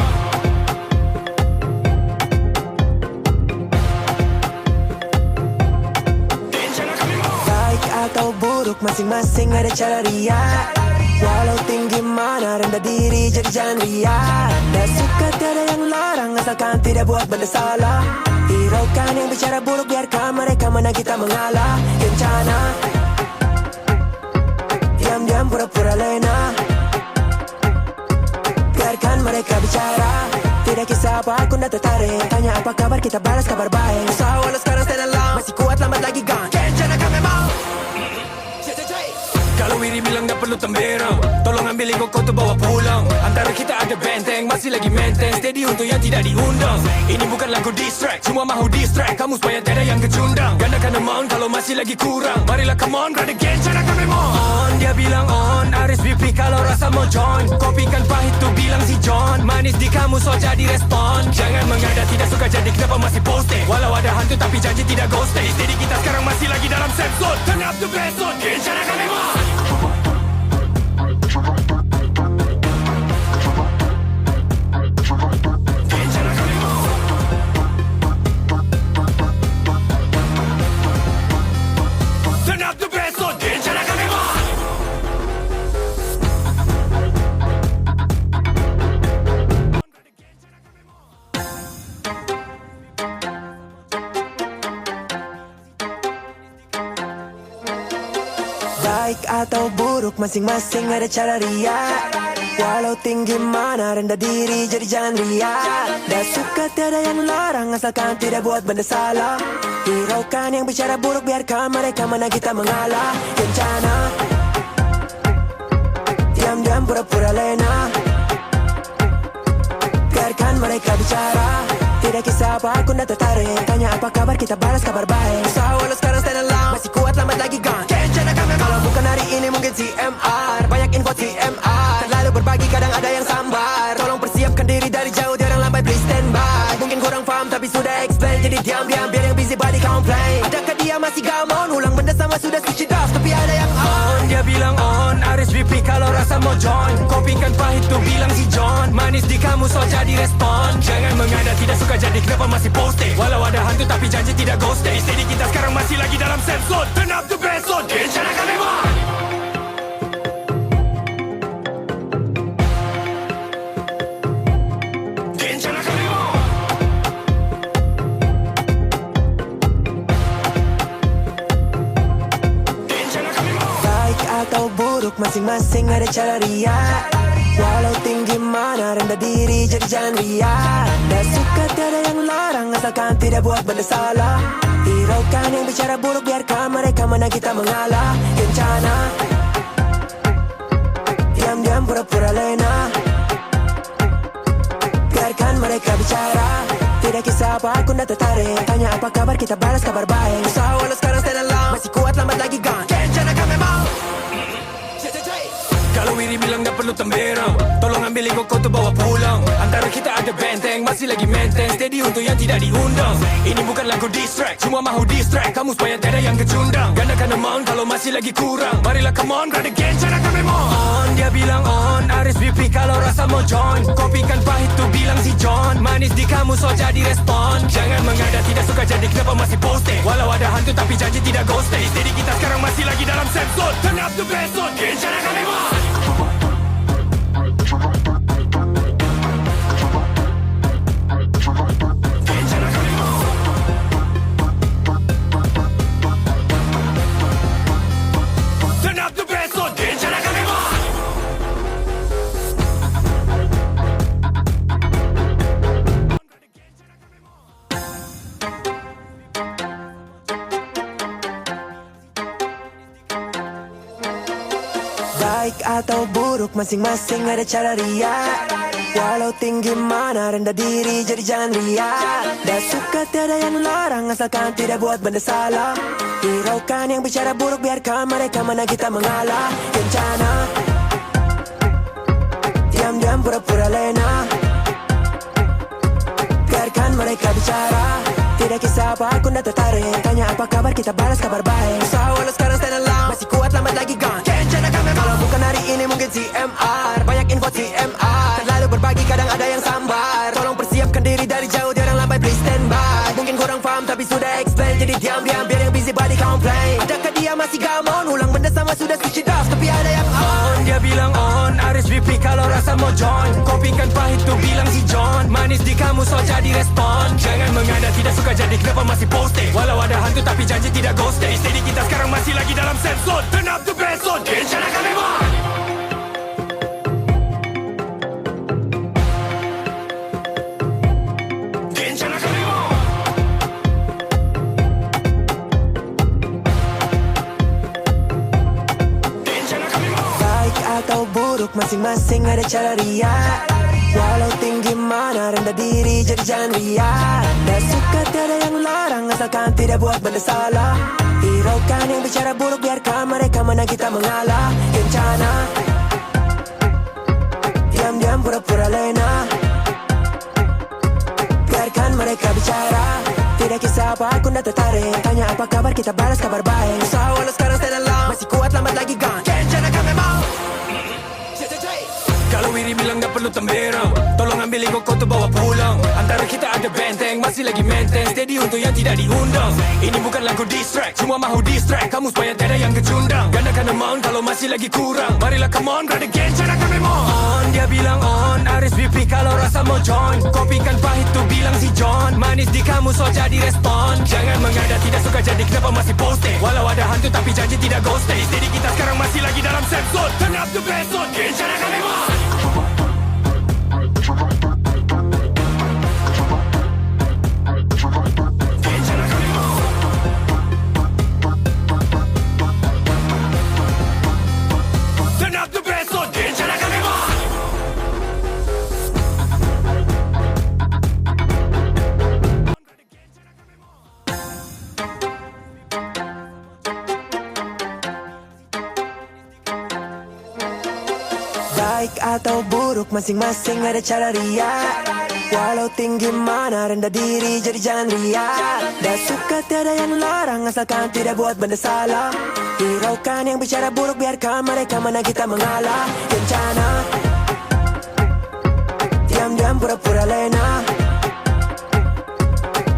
Kencana kami mah. Baik atau buruk masing-masing ada cara riak. Walau tinggi mana rendah diri jadi jangan riak. Dah suka tiada yang larang asalkan tidak buat benda salah. Hiraukan yang bicara buruk biarkan mereka mana kita mengalah. Kencana diam-diam pura-pura lena. Biarkan mereka bicara. Tidak kisah apa aku nak tertarik. Tanya apa kabar kita balas kabar baik. Usaha walau sekarang stand alone. Masih kuat lambat lagi gone. Kencana kami mau. Kalau Wiri bilang tak perlu temberang, tolong ambil ego kau tu bawa pulang. Antara kita ada benteng, masih lagi maintain. Steady untuk yang tidak diundang. Ini bukan lagu diss track, cuma mahu distract kamu supaya tiada yang kecundang. Gandakan amount kalau masih lagi kurang. Marilah come on, brother Kencana kami mau. On, dia bilang on RSVP kalau rasa mau join. Kopikan pahit tu bilang si John. Manis di kamu so jadi respon. Jangan mengada tidak suka jadi kenapa masih posting. Walau ada hantu tapi janji tidak ghosting. Steady kita sekarang masih lagi dalam sense load. Turn up the bass load. Kencana kami mau. Baik atau buruk masing-masing ada cara riak. Walau tinggi mana rendah diri jadi jangan riak. Dah suka tiada yang larang asalkan tidak buat benda salah. Hiraukan yang bicara buruk biarkan mereka mana kita mengalah. Kencana diam-diam pura-pura lena. Biarkan mereka bicara. Tidak kisah apa aku nak tertarik. Tanya apa kabar kita balas kabar baik. Usaha walau sekarang stand alone. Masih kuat lambat lagi gone. Kencana kami kalau bukan hari ini mungkin CMR. Banyak info CMR. Terlalu berbagi kadang ada yang sambar. Tolong persiapkan diri dari jauh. Diorang lambai please stand by. Mungkin korang faham tapi sudah explain. Jadi diam-diam biar yang busy body complain. Adakah dia masih gamon? Ulang benda sama sudah switch it off. Tapi ada yang on. Dia bilang on RSVP kalau rasa mau join. Kopikan pahit tu bilang si John. Manis di kamu so jadi respon. Jangan mengada tidak suka jadi kenapa masih posting. Walau ada hantu tapi janji tidak ghosting. Steady kita sekarang masih lagi dalam sense load. Turn up the bass load. Kencana kami mah. Kencana kami mah. Kencana kami mah. Baik atau buruk masing-masing ada cara riak. Walau tinggi mana rendah diri jadi jangan riak. Dah suka tiada yang larang asalkan tidak buat benda salah. Hiraukan yang bicara buruk biarkan mereka mana kita mengalah. Kencana diam-diam pura-pura lena. Biarkan mereka bicara. Tidak kisah apa aku nak tertarik. Tanya apa kabar kita balas kabar baik. Usaha walau sekarang stand alone. Masih kuat lambat lagi gone. Kencana kami mau. Kalau Wiri bilang tak perlu perlu temberang. Tolong ambil ego kau tu bawa pulang. Antara kita ada benteng, masih lagi maintain. Steady untuk yang tidak diundang. Ini bukan lagu diss track, cuma mahu distract kamu supaya tiada yang kecundang. Gandakan amount kalau masih lagi kurang. Marilah come on, run again, cara kami on. Dia bilang on, RSVP kalau rasa mau join. Kopikan pahit tu bilang si John. Manis di kamu so jadi respon. Jangan mengada tidak suka jadi kenapa masih posting. Walau ada hantu tapi janji tidak ghosting. Steady kita sekarang masih lagi dalam safe zone. Turn up the bass zone, again, cara kami on. Baik atau buruk masing-masing ada cara riak. Walau tinggi mana rendah diri jadi jangan riak. Dah suka tiada yang larang asalkan tidak buat benda salah. Hiraukan yang bicara buruk biarkan mereka mana kita mengalah. Kencana diam-diam pura-pura lena. Biarkan mereka bicara. Tidak kisah apa aku dah tertarik. Tanya apa kabar kita balas kabar baik. Usaha walau sekarang stand alone. Masih kuat lambat lagi gone. Kencana kami kalau bukan hari ini mungkin CMR. Banyak info CMR. Lalu berbagi kadang ada yang sambar. Tolong persiapkan diri dari jauh dia orang lambat please stand by. Mungkin kurang faham tapi sudah explain. Jadi diam-diam biar yang busy body complain. Adakah dia masih gamon? Ulang benda sama sudah switch it off. Tapi ada yang on. Dia bilang on, RSVP kalau rasa mau join. Kopikan pahit tu bilang si John. Manis di kamu so jadi respon. Jangan mengada tidak suka jadi kenapa masih posting. Walau ada hantu tapi janji tidak ghosting. Steady kita sekarang masih lagi dalam safe zone. Turn up the bass zone, kencana kami on. Kencana kami on. Kencana kami on. Baik atau buruk masing-masing ada cara riak. Walau tinggi mana rendah diri jadi jangan riak. Dah suka tiada yang larang asalkan tidak buat benda salah. Hiraukan yang bicara buruk biarkan mereka mana kita mengalah. Kencana diam-diam pura-pura lena. Biarkan mereka bicara. Tidak kisah apa aku dah tertarik. Tanya apa kabar kita balas kabar baik. Usaha walau sekarang stand alone. Masih kuat lambat lagi gone. Kencana kami mau. Kalau Wiri bilang tak perlu temberang, tolong ambil ego kau tu bawa pulang. Antara kita ada benteng, masih lagi maintain. Steady untuk yang tidak diundang. Ini bukan lagu diss track, cuma mahu distract kamu supaya tiada yang kecundang. Gandakan amount kalau masih lagi kurang. Marilah come on, run again, cara kami on. Dia bilang on, RSVP kalau rasa mau join. Kopikan pahit tu bilang si John. Manis di kamu so jadi respon. Jangan mengada tidak suka jadi kenapa masih posting. Walau ada hantu tapi janji tidak ghosting. Steady kita sekarang masih lagi dalam safe zone. Turn up the bass zone, kencana kami on. Baik atau buruk masing-masing ada cara riak. Walau tinggi mana rendah diri jadi jangan riak. Dah suka tiada yang larang asalkan tidak buat benda salah. Hiraukan yang bicara buruk biarkan mereka mana kita mengalah. Kencana diam-diam pura-pura lena.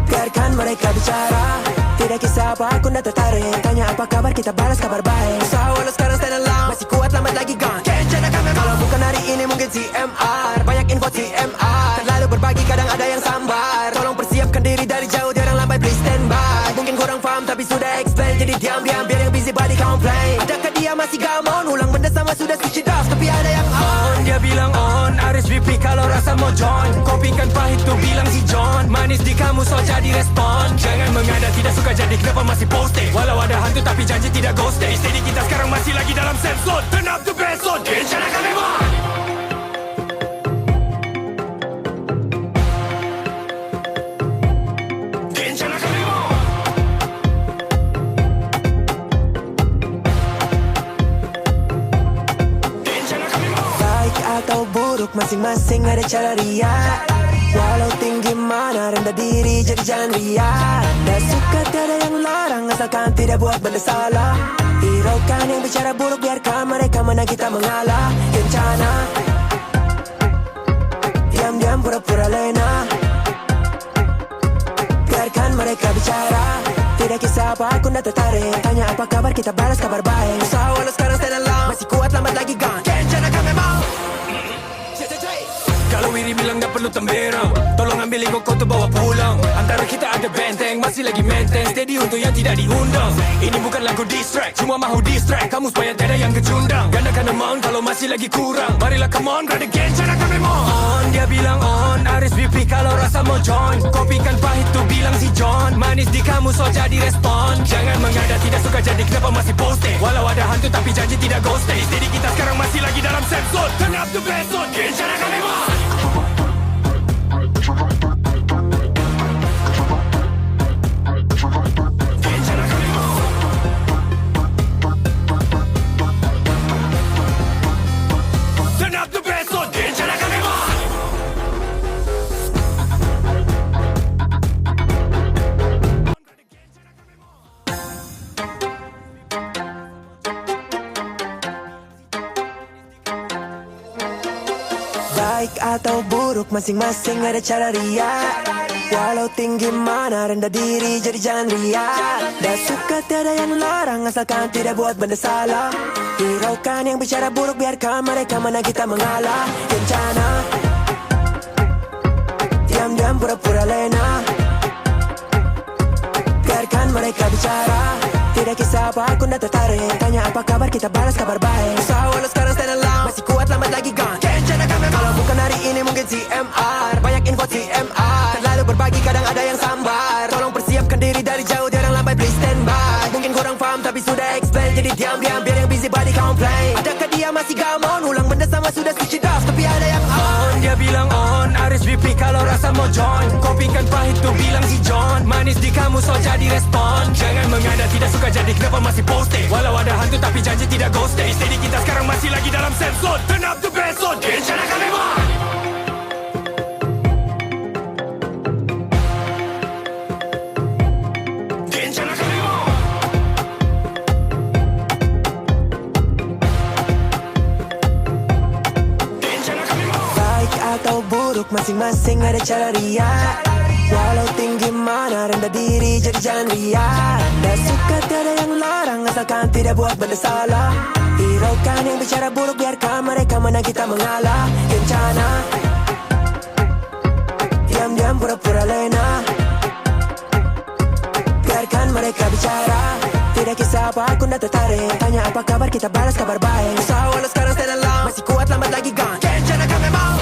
Biarkan mereka bicara. Tidak kisah apa aku dah tertarik. Tanya apa kabar kita balas kabar baik. Usaha walau sekarang stand alone. Masih kuat lambat lagi gone. Kencana kami kalau bukan hari ini mungkin CMR. Banyak info CMR. Lalu berbagi kadang ada yang sambar. Tolong persiapkan diri dari jauh dia orang lambat please stand by. Mungkin kurang faham tapi sudah explain. Jadi diam-diam biar yang busy body complain. Adakah dia masih gamon? Ulang benda sama sudah switch it off. Tapi ada yang on. Dia bilang on, RSVP kalau rasa mau join. Kopikan pahit tu bilang si John. Manis di kamu so jadi respon. Jangan mengada tidak suka jadi kenapa masih posting. Walau ada hantu tapi janji tidak ghosting. Steady kita sekarang masih lagi dalam safe zone. Turn up the bass zone, kencana kami on. Kencana kami on. Kencana kami on. Baik buruk, masing-masing ada cara riak. Walau tinggi mana, rendah diri jadi jangan riak. Tak suka tiada yang larang, asalkan tidak buat benda salah. Hiraukan yang bicara buruk, biarkan mereka menang, kita mengalah. Kencana, diam-diam pura-pura lena. Biarkan mereka bicara, tidak kisah apa aku nak tertarik. Tanya apa kabar, kita balas kabar baik. Usaha walau sekarang stand alone, masih kuat lambat lagi gone. Kencana kami mau. Kalau Wiri bilang tak perlu temberang, tolong ambil ego kau tu bawa pulang. Antara kita ada benteng, masih lagi maintain. Steady untuk yang tidak diundang. Ini bukan lagu diss track, cuma mahu distract kamu supaya tiada yang kecundang. Gandakan amount kalau masih lagi kurang. Marilah come on, grab again, cara kami mau on. Dia bilang on, RSVP kalau rasa mau join. Kopikan pahit tu bilang si John. Manis di kamu so jadi respon. Jangan mengada tidak suka jadi kenapa masih posting. Walau ada hantu tapi janji tidak ghosting. Steady kita sekarang masih lagi dalam safe zone. Turn up the best zone, cara kami mau. Baik atau buruk, masing-masing ada cara riak. Walau tinggi mana, rendah diri jadi jangan riak. Tak suka tiada yang larang, asalkan tidak buat benda salah. Hiraukan yang bicara buruk, biarkan mereka menang, kita mengalah. Kencana, diam-diam pura-pura lena. Biarkan mereka bicara, tidak kisah apa aku nak tertarik. Tanya apa kabar, kita balas kabar baik. Usaha walau sekarang stand alone, masih kuat lambat lagi gone. Kencana kami mau. Kalau bukan hari ini mungkin CMR. Banyak info CMR, terlalu berbagi kadang ada yang sambar. Tolong persiapkan diri dari jauh, dia orang lambai please stand by. Mungkin kurang faham tapi sudah explain, jadi diam-diam biar yang busy body complain. Adakah dia masih gamon, ulang benda sama sudah switch it off, tapi ada yang on. Dia bilang on, RSVP kalau rasa mau join. Kopikan pahit tu bilang si John. Manis di kamu so jadi respon. Jangan mengada tidak suka jadi kenapa masih posting. Walau ada hantu tapi janji tidak ghosting. Steady kita sekarang masih lagi dalam safe zone. Turn up the best zone, cara kami mau. Atau buruk, masing-masing ada cara riak. Walau tinggi mana, rendah diri jadi jangan riak. Tak suka tiada yang larang, asalkan tidak buat benda salah. Hiraukan yang bicara buruk, biarkan mereka menang, kita mengalah. Kencana, diam-diam pura-pura lena. Biarkan mereka bicara, tidak kisah apa aku nak tertarik. Tanya apa kabar, kita balas kabar baik. Usaha walau sekarang stand alone, masih kuat lambat lagi gone. Kencana kami mau.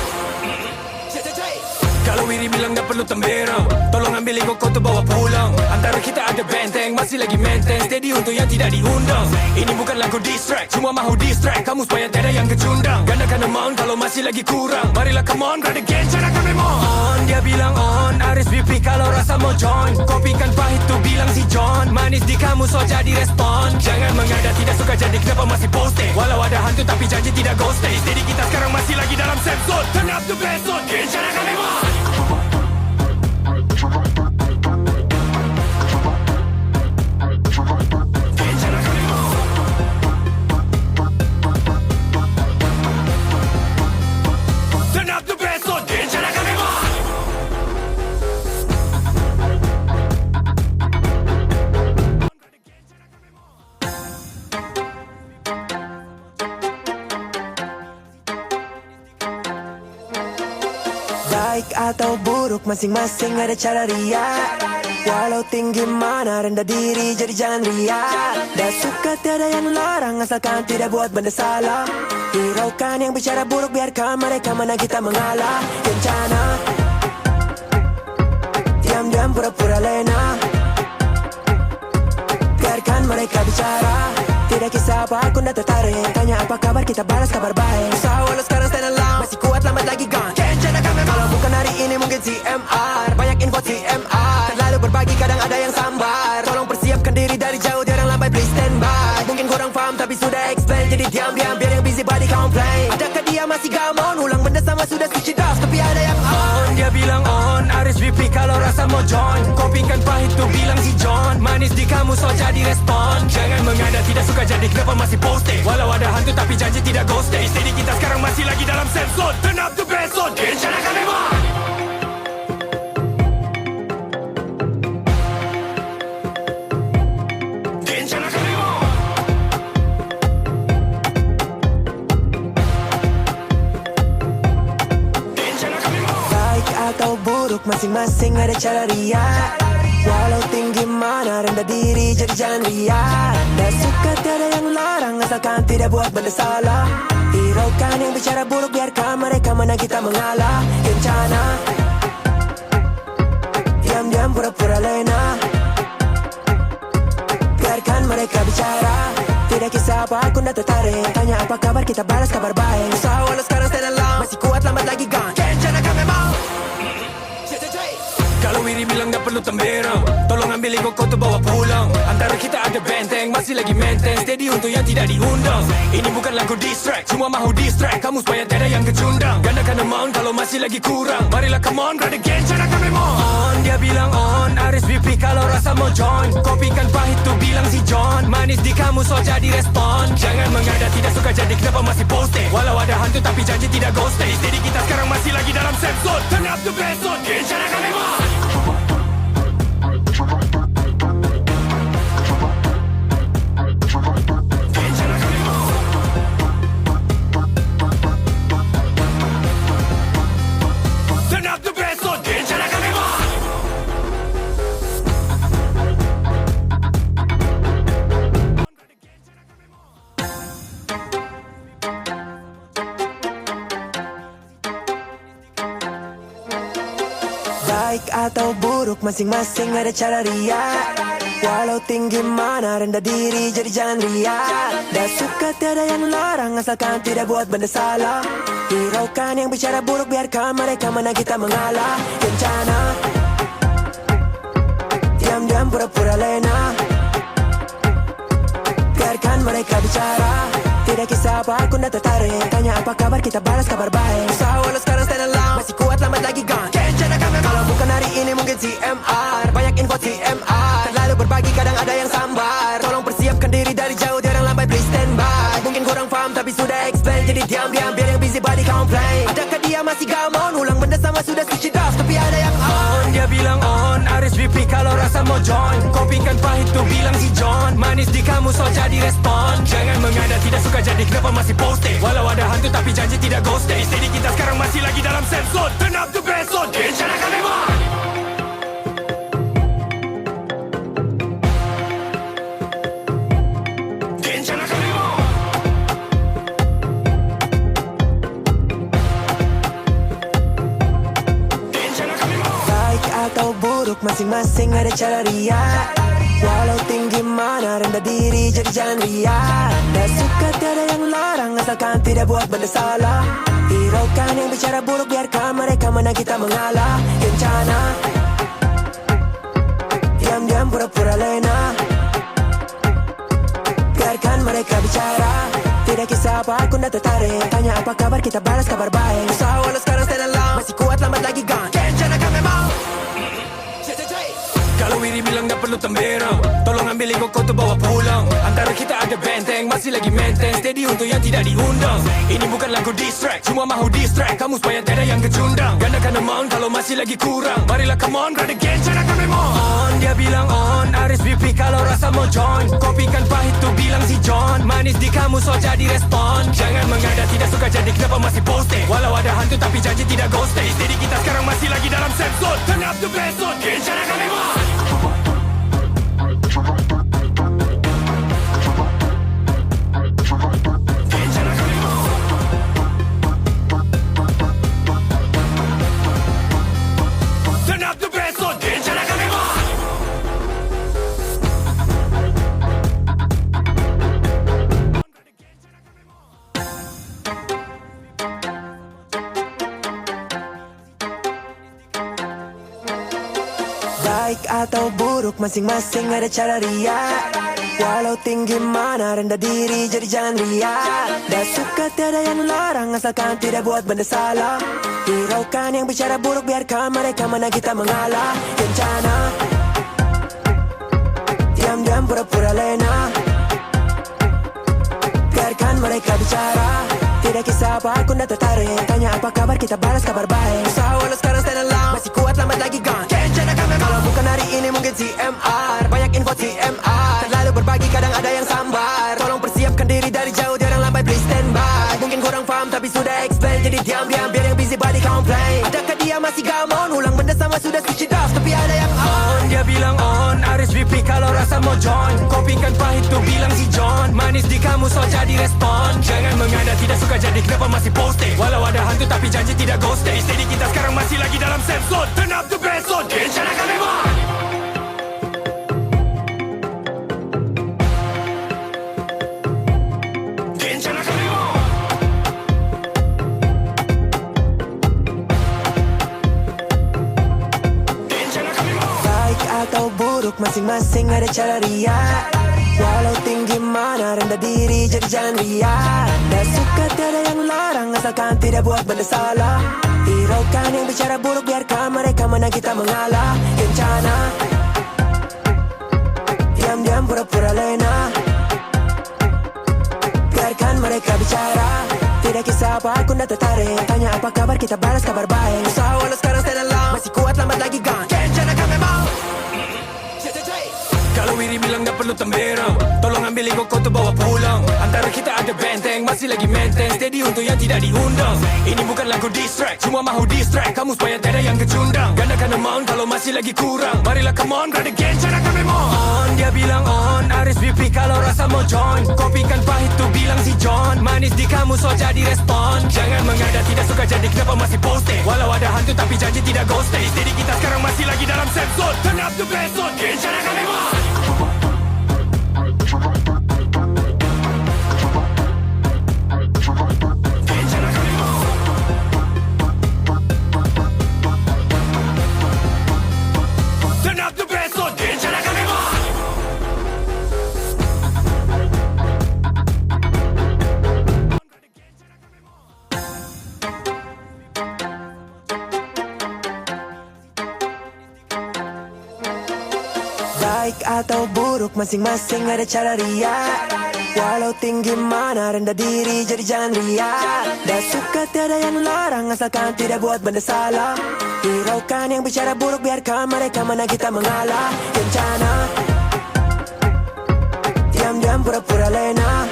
Kalau Wiri bilang tak perlu temberang, tolong ambil ego kau tu bawa pulang. Antara kita ada benteng, masih lagi maintain. Steady untuk yang tidak diundang. Ini bukan lagu diss track, cuma mahu distract kamu supaya tiada yang kecundang. Gandakan amount kalau masih lagi kurang. Marilah come on, grab again, cara kami mau on. Dia bilang on, RSVP kalau rasa mau join. Kopikan pahit tu bilang si John. Manis di kamu so jadi respon. Jangan mengada tidak suka jadi kenapa masih posting. Walau ada hantu tapi janji tidak ghosting. Steady kita sekarang masih lagi dalam safe zone. Turn up the best zone, cara kami mau. Baik atau buruk, masing-masing ada cara riak. Walau tinggi mana, rendah diri jadi jangan riak. Tak suka tiada yang larang, asalkan tidak buat benda salah. Hiraukan yang bicara buruk, biarkan mereka menang, kita mengalah. Kencana, diam-diam pura-pura lena. Biarkan mereka bicara, tidak kisah apa aku nak tertarik. Tanya apa kabar, kita balas kabar baik. Usaha walau sekarang stand alone, masih kuat lambat lagi gone. Kencana kami mau. Kalau bukan hari ini mungkin CMR. Banyak info CMR, terlalu berbagi kadang ada yang sambar. Tolong persiapkan diri dari jauh, dia orang lambai please stand by. Mungkin kurang faham tapi sudah explain, jadi diam-diam biar yang busy body complain. Adakah dia masih gamon, ulang benda sama rasa mau join. Kopi kan pahit tu bilang si John. Manis di kamu so jadi respon. Jangan mengada tidak suka jadi kenapa masih posting. Walau ada hantu tapi janji tidak ghosting. Steady kita sekarang masih lagi dalam safe zone. Turn up the bass zone. Kencana kami mah. Atau buruk masing-masing ada cara ria. Walau tinggi mana rendah diri jadi jangan ria. Dan suka tiada yang larang asalkan tidak buat benda salah. Hiraukan yang bicara buruk biarkan mereka menang kita mengalah. Kencana diam-diam pura-pura lena. Biarkan mereka bicara. Tidak kisah apa aku nak tertarik. Tanya apa kabar kita balas kabar baik. Usaha walau sekarang stand alone. Masih kuat lambat lagi gone. Kencana kami mau. Kalau Wiri bilang tak perlu temberang, tolong ambil ego kau tu bawa pulang. Antara kita ada benteng, masih lagi maintain. Steady untuk yang tidak diundang. Ini bukan lagu diss track, cuma mahu distract kamu supaya tiada yang kecundang. Gandakan amount kalau masih lagi kurang. Marilah come on, grab again, cara kami mau on. Dia bilang on, RSVP kalau rasa mau join. Kopi kan pahit tu bilang si John. Manis di kamu so jadi respon. Jangan mengada tidak suka jadi kenapa masih posting. Walau ada hantu tapi janji tidak ghosting. Steady kita sekarang masih lagi dalam safe zone. Turn up the bass zone, cara kami mau. Baik atau buruk masing-masing ada cara ria. Walau tinggi mana rendah diri jadi jangan ria. Dan suka tiada yang larang asalkan tidak buat benda salah. Hiraukan yang bicara buruk biarkan mereka menang kita mengalah. Kencana diam-diam pura-pura lena. Biarkan mereka bicara. Tidak kisah apa aku nak tertarik. Tanya apa kabar kita balas kabar baik. Usaha walau sekarang stand alone. Masih kuat lambat lagi gone. Kencana kami mau. Kalau bukan hari ini mungkin CMR. Banyak info CMR. Terlalu berbagi kadang ada yang sambar. Tolong persiapkan diri dari jauh. Diorang lambai please stand by. Mungkin kurang faham tapi sudah explain. Jadi diam-diam biar yang busy body complain. Adakah dia masih gamon? Ulang benda sama sudah switch it off. Tapi ada yang on. Dia bilang on, RSVP kalau rasa mau join. Kopi kan pahit tu bilang si John. Manis di kamu so jadi respon. Jangan mengada tidak suka jadi kenapa masih posting. Walau ada hantu tapi janji tidak ghosting. Steady kita sekarang masih lagi dalam safe zone. Turn up the bass zone, kencana kami mah. Kencana kami mah. Kencana kami mah. Baik atau buruk masing-masing ada cara ria. Walau tinggi mana rendah diri jadi jangan ria. Dan suka tiada yang larang asalkan tidak buat benda salah. Hiraukan yang bicara buruk biarkan mereka menang kita mengalah. Kencana diam-diam pura-pura lena. Biarkan mereka bicara. Tidak kisah apa aku nak tertarik. Tanya apa kabar kita balas kabar baik. Usaha walau sekarang stand alone. Masih kuat lambat lagi gone. Kencana kami mau. Kalau Wiri bilang tak perlu temberang, tolong ambil ego kau tu bawa pulang. Antara kita ada benteng, masih lagi maintain. Steady untuk yang tidak diundang. Ini bukan lagu diss track, cuma mahu distract kamu supaya tiada yang kecundang. Gandakan amount kalau masih lagi kurang. Marilah come on, grab again, cara kami mau on. Dia bilang on, RSVP kalau rasa mau join. Kopi kan pahit tu bilang si John. Manis di kamu so jadi respon. Jangan mengada tidak suka jadi kenapa masih posting. Walau ada hantu tapi janji tidak ghosting. Steady kita sekarang masih lagi dalam safe zone. Turn up the bass zone, cara kami mau. Baik atau buruk masing-masing ada cara ria. Walau tinggi mana rendah diri jadi jangan ria. Dan suka tiada yang larang asalkan tidak buat benda salah. Hiraukan yang bicara buruk, biarkan mereka mana kita mengalah. Kencana, diam-diam pura-pura lena. Biarkan mereka bicara, tidak kisah apa aku nak tertarik. Tanya apa kabar, kita balas kabar baik. Usaha walau sekarang stand alone, masih kuat lambat lagi gone. Kencana kami kalau bukan hari ini mungkin CMR. Banyak info CMR, terlalu berbagi kadang ada yang sambar. Tolong persiapkan diri dari jauh, jangan lambai please stand by. Mungkin kurang paham tapi sudah explain, jadi diam-diam biar yang busy body complain. Adakah dia masih gamon, ulang benda sama sudah switch it off, tapi ada yang on. Dia bilang on, RSVP kalau rasa mau join. Kopikan pahit tu bilang si John. Manis di kamu so jadi respon. Jangan mengada tidak suka jadi kenapa masih posting. Walau ada hantu tapi janji tidak ghosting. Steady kita sekarang masih lagi dalam safe zone. Turn up the bass zone, kencana kami mah. Kencana kami mah. Kencana kami mah. Baik atau buruk masing-masing ada cara riak. Walau tinggi mana rendah diri jadi jangan riak. Tak suka tiada yang larang asalkan tidak buat benda salah. Hiraukan yang bicara buruk, biarkan mereka mana kita mengalah. Kencana, diam-diam pura-pura lena. Biarkan mereka bicara, tidak kisah apa aku nak tertarik. Tanya apa kabar, kita balas kabar baik. Usaha walau sekarang stand alone, masih kuat lambat lagi gone. Kencana kami mau. Kalau Wiri bilang tak perlu temberang, tolong ambil ego kau tu bawa pulang. Antara kita ada benteng, masih lagi maintain. Steady untuk yang tidak diundang. Ini bukan lagu diss track, cuma mahu distract kamu supaya tiada yang kecundang. Gandakan amount kalau masih lagi kurang. Marilah come on, brother gang, cara kami mau on. Dia bilang on, RSVP kalau rasa mau join. Kopikan pahit tu bilang si John. Manis di kamu so jadi respon. Jangan mengada tidak suka jadi kenapa masih posting. Walau ada hantu tapi janji tidak ghosting. Steady kita sekarang masih lagi dalam safe zone. Turn up the bass zone, gang, cara kami mau. Baik atau buruk masing-masing ada cara riak. Walau tinggi mana rendah diri jadi jangan riak. Tak suka tiada yang larang asalkan tidak buat benda salah. Hiraukan yang bicara buruk, biarkan mereka mana kita mengalah. Kencana, diam-diam pura-pura lena.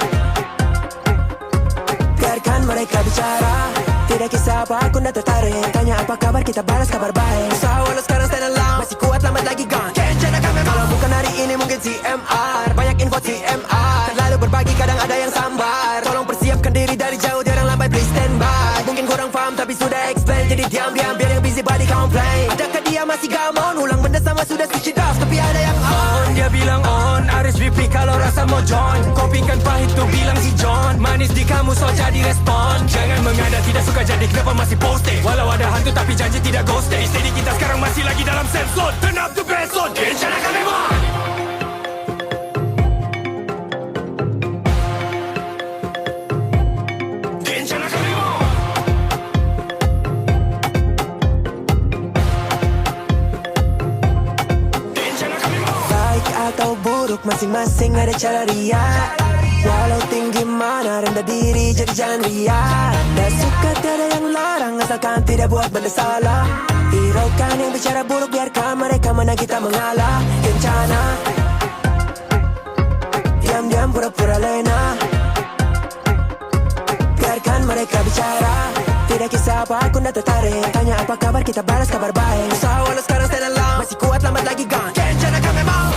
Biarkan mereka bicara, tidak kisah apa aku nak tertarik. Tanya apa kabar, kita balas kabar baik. Usaha walau sekarang stand alone, masih kuat lambat lagi gone. Kencana kami kalau bukan hari ini mungkin CMR. Banyak info CMR, terlalu berbagi kadang ada yang sambar. Tolong persiapkan diri dari jauh, jangan lambai please stand by. Mungkin kurang faham tapi sudah explain, jadi diam-diam biar yang busy body complain. Adakah dia masih gamon, ulang benda sama sudah switch it off, tapi ada yang on. Dia bilang on, RSVP kalau rasa mau join. Kopikan pahit tu bilang si John. Manis di kamu so jadi respon. Jangan mengada tidak suka jadi kenapa masih posting. Walau ada hantu tapi janji tidak ghosting. Steady kita sekarang masih lagi dalam safe zone. Turn up the bass zone, kencana kami mah. Kencana kami mah. Kencana kami mah. Baik atau buruk masing-masing ada cara riak. Walau tinggi mana rendah diri jadi jangan riak. Tak suka tiada yang larang asalkan tidak buat benda salah. Hiraukan yang bicara buruk, biarkan mereka mana kita mengalah. Kencana, diam-diam pura-pura lena. Biarkan mereka bicara, tidak kisah apa aku nak tertarik. Tanya apa kabar, kita balas kabar baik. Usaha walau sekarang stand alone, masih kuat lambat lagi gone. Kencana kami mau.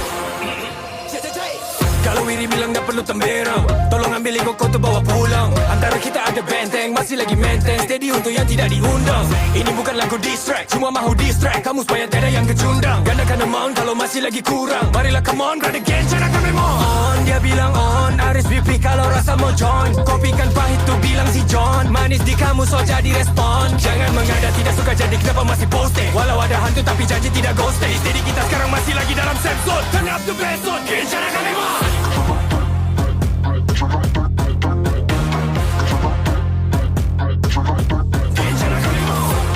Kalau Wiri bilang tak perlu temberang, tolong ambil ego kau tu bawa pulang. Antara kita ada benteng, masih lagi maintain. Steady untuk yang tidak diundang. Ini bukan lagu diss track, cuma mahu distract kamu supaya tiada yang kecundang. Gandakan amount kalau masih lagi kurang. Marilah come on, brother gang, cara kami mau on. Dia bilang on, RSVP kalau rasa mau join. Kopikan pahit tu bilang si John. Manis di kamu so jadi respon. Jangan mengada tidak suka jadi kenapa masih posting. Walau ada hantu tapi janji tidak ghosting. Steady kita sekarang masih lagi dalam safe zone. Turn up the bass zone, gang, cara kami mau. Kencana kami mau.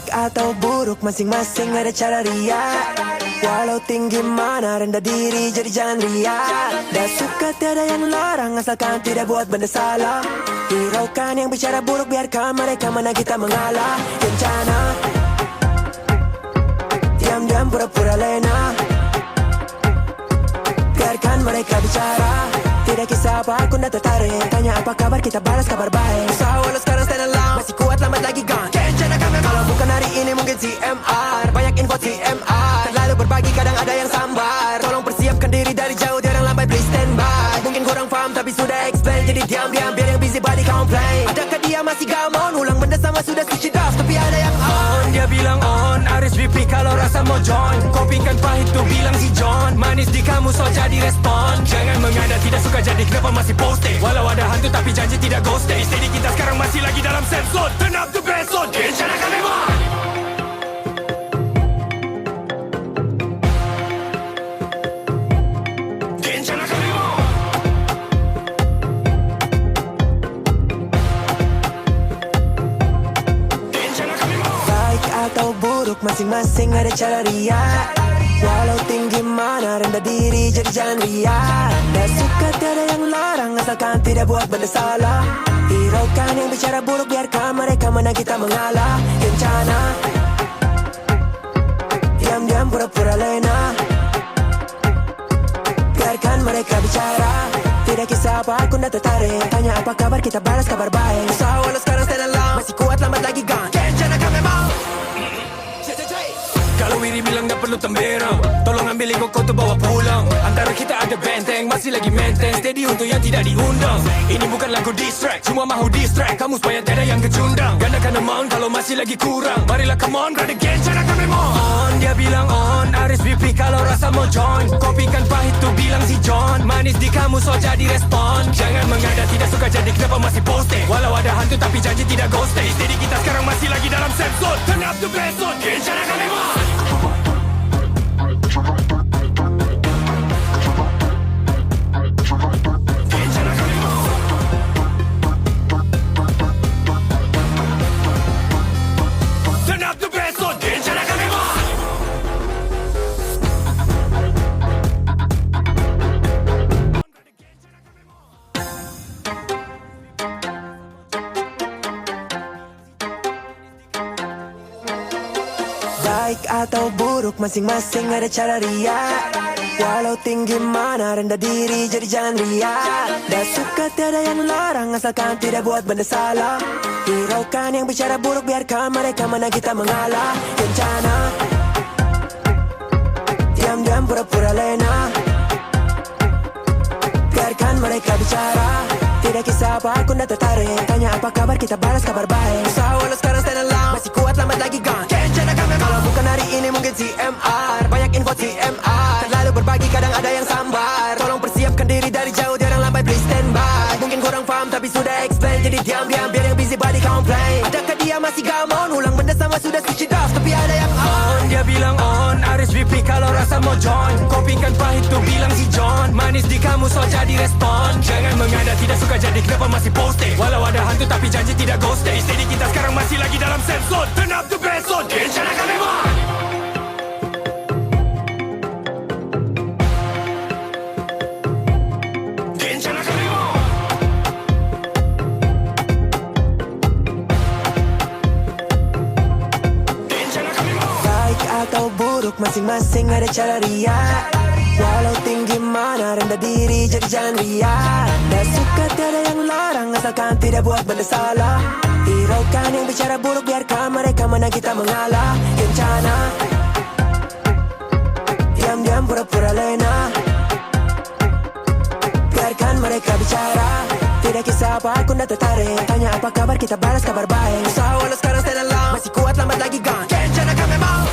Baik atau buruk masing-masing ada cara riak. Walau tinggi mana rendah diri jadi jangan riak. Dah suka tiada yang larang asalkan tidak buat benda salah. Hiraukan yang bicara buruk biarkan mereka mana kita mengalah. Kencana diam-diam pura-pura lena. Biarkan mereka bicara. Tidak kisah apa aku nak tertarik. Tanya apa kabar kita balas kabar baik. Usaha walau sekarang stand alone. Masih kuat lambat lagi gone. Kencana kami kalau bukan hari ini mungkin CMR. Banyak info CMR. Terlalu berbagi kadang ada yang sambar. Tolong persiapkan diri dari jauh. Diorang lambai please stand by. Mungkin kurang faham tapi sudah explain. Jadi diam-diam biar yang busy body complain. Adakah dia masih gamon? Ulang benda sama sudah switch it off. Tapi ada yang on. Dia bilang on RSVP kalau rasa mau join. Kopikan pahit tu bilang si John. Manis di kamu so jadi respon. Jangan mengada tidak suka jadi kenapa masih posting. Walau ada hantu tapi janji tidak ghosting. Steady kita sekarang masih lagi dalam set slot. Turn up the bass slot. Kencana kami mah. Kencana kami mah. Kencana kami mah. Baik atau buruk masing-masing ada cara riak. Walau tinggi mana rendah diri jadi jangan riak. Dah suka tiada yang larang asalkan tidak buat benda salah. Hiraukan yang bicara buruk biarkan mereka mana kita mengalah. Kencana diam-diam pura-pura lena. Biarkan mereka bicara. Tidak kisah apa aku nak tertarik. Tanya apa kabar kita balas kabar baik. Usaha walau sekarang stand alone. Masih kuat lambat lagi gone. Kencana kami mau. Kalau Wiri bilang tak perlu temberang, tolong ambil ego kau tu bawa pulang. Antara kita ada benteng, masih lagi maintain. Steady untuk yang tidak diundang. Ini bukan lagu diss track, cuma mahu distract kamu supaya tiada yang kecundang. Gandakan amount kalau masih lagi kurang. Marilah come on, grab the game, cara kami mau. On, dia bilang on, RSVP kalau rasa mau join. Kopikan pahit tu bilang si John. Manis di kamu so jadi respon. Jangan mengada tidak suka jadi kenapa masih posting. Walau ada hantu tapi janji tidak ghosting. Steady kita sekarang masih lagi dalam set slot. Turn up the bass slot, cara kami mau. Baik atau buruk masing-masing ada cara riak. Walau tinggi mana rendah diri jadi jangan riak. Dah suka tiada yang larang asalkan tidak buat benda salah. Hiraukan yang bicara buruk biarkan mereka mana kita mengalah. Kencana diam-diam pura-pura lena. Biarkan mereka bicara. Tidak kisah apa aku nak tertarik. Tanya apa kabar kita balas kabar baik. Usaha walau sekarang stand alone. Masih kuat lambat lagi gone. Kencana kami kalau bukan hari ini mungkin CMR. Banyak info CMR. Terlalu berbagi kadang ada yang sambar. Tolong persiapkan diri dari jauh. Diorang lambai please stand by. Mungkin kurang faham tapi sudah explain. Jadi diam-diam biar yang busy body complain. Adakah dia masih gamon? Ulang benda sama sudah switch it off. Tapi ada yang on. Dia bilang on RSVP kalau rasa mau join. Kopikan pahit tu bilang si John. Manis di kamu so jadi respon. Jangan mengada tidak suka jadi kenapa masih posting. Walau ada hantu tapi janji tidak ghosting. Steady kita sekarang masih lagi dalam set slot. Turn up the bass slot. Kencana kami mah. Kencana kami mah. Kencana kami mah. Baik atau buruk masing-masing ada cara riak. Walau tinggi mana rendah diri jadi jangan riak. Dah suka tiada yang larang asalkan tidak buat benda salah. Hiraukan yang bicara buruk biarkan mereka mana kita mengalah. Kencana diam-diam pura-pura lena. Biarkan mereka bicara. Tidak kisah apa aku nak tertarik. Tanya apa kabar kita balas kabar baik. Usaha walau sekarang stand alone. Masih kuat lambat lagi gone. Kencana kami mau.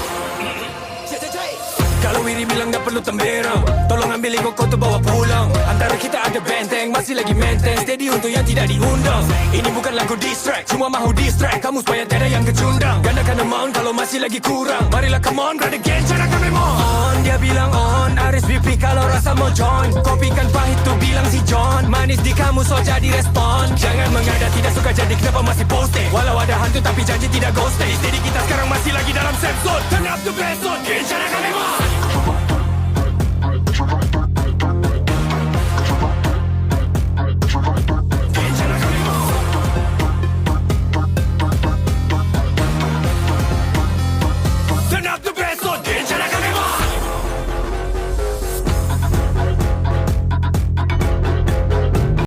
Kalau Wiri bilang tak perlu temberang, tolong ambil ego kau tu bawa pulang. Antara kita ada benteng. benteng, masih lagi maintain steady untuk yang tidak diundang. Ini bukan lagu diss track, cuma mahu distract kamu supaya tiada yang kecundang. Gandakan amount kalau masih lagi kurang. Marilah come on, brother gang, carakan memang on. Dia bilang on, RSVP kalau rasa mau join. Kopi kan pahit tu bilang si John. Manis di kamu so jadi respon. Jangan mengada tidak suka jadi kenapa masih posting. Walau ada hantu tapi janji tidak ghosting. Steady kita sekarang masih lagi dalam safe zone. Turn up the best zone, gang, carakan memang.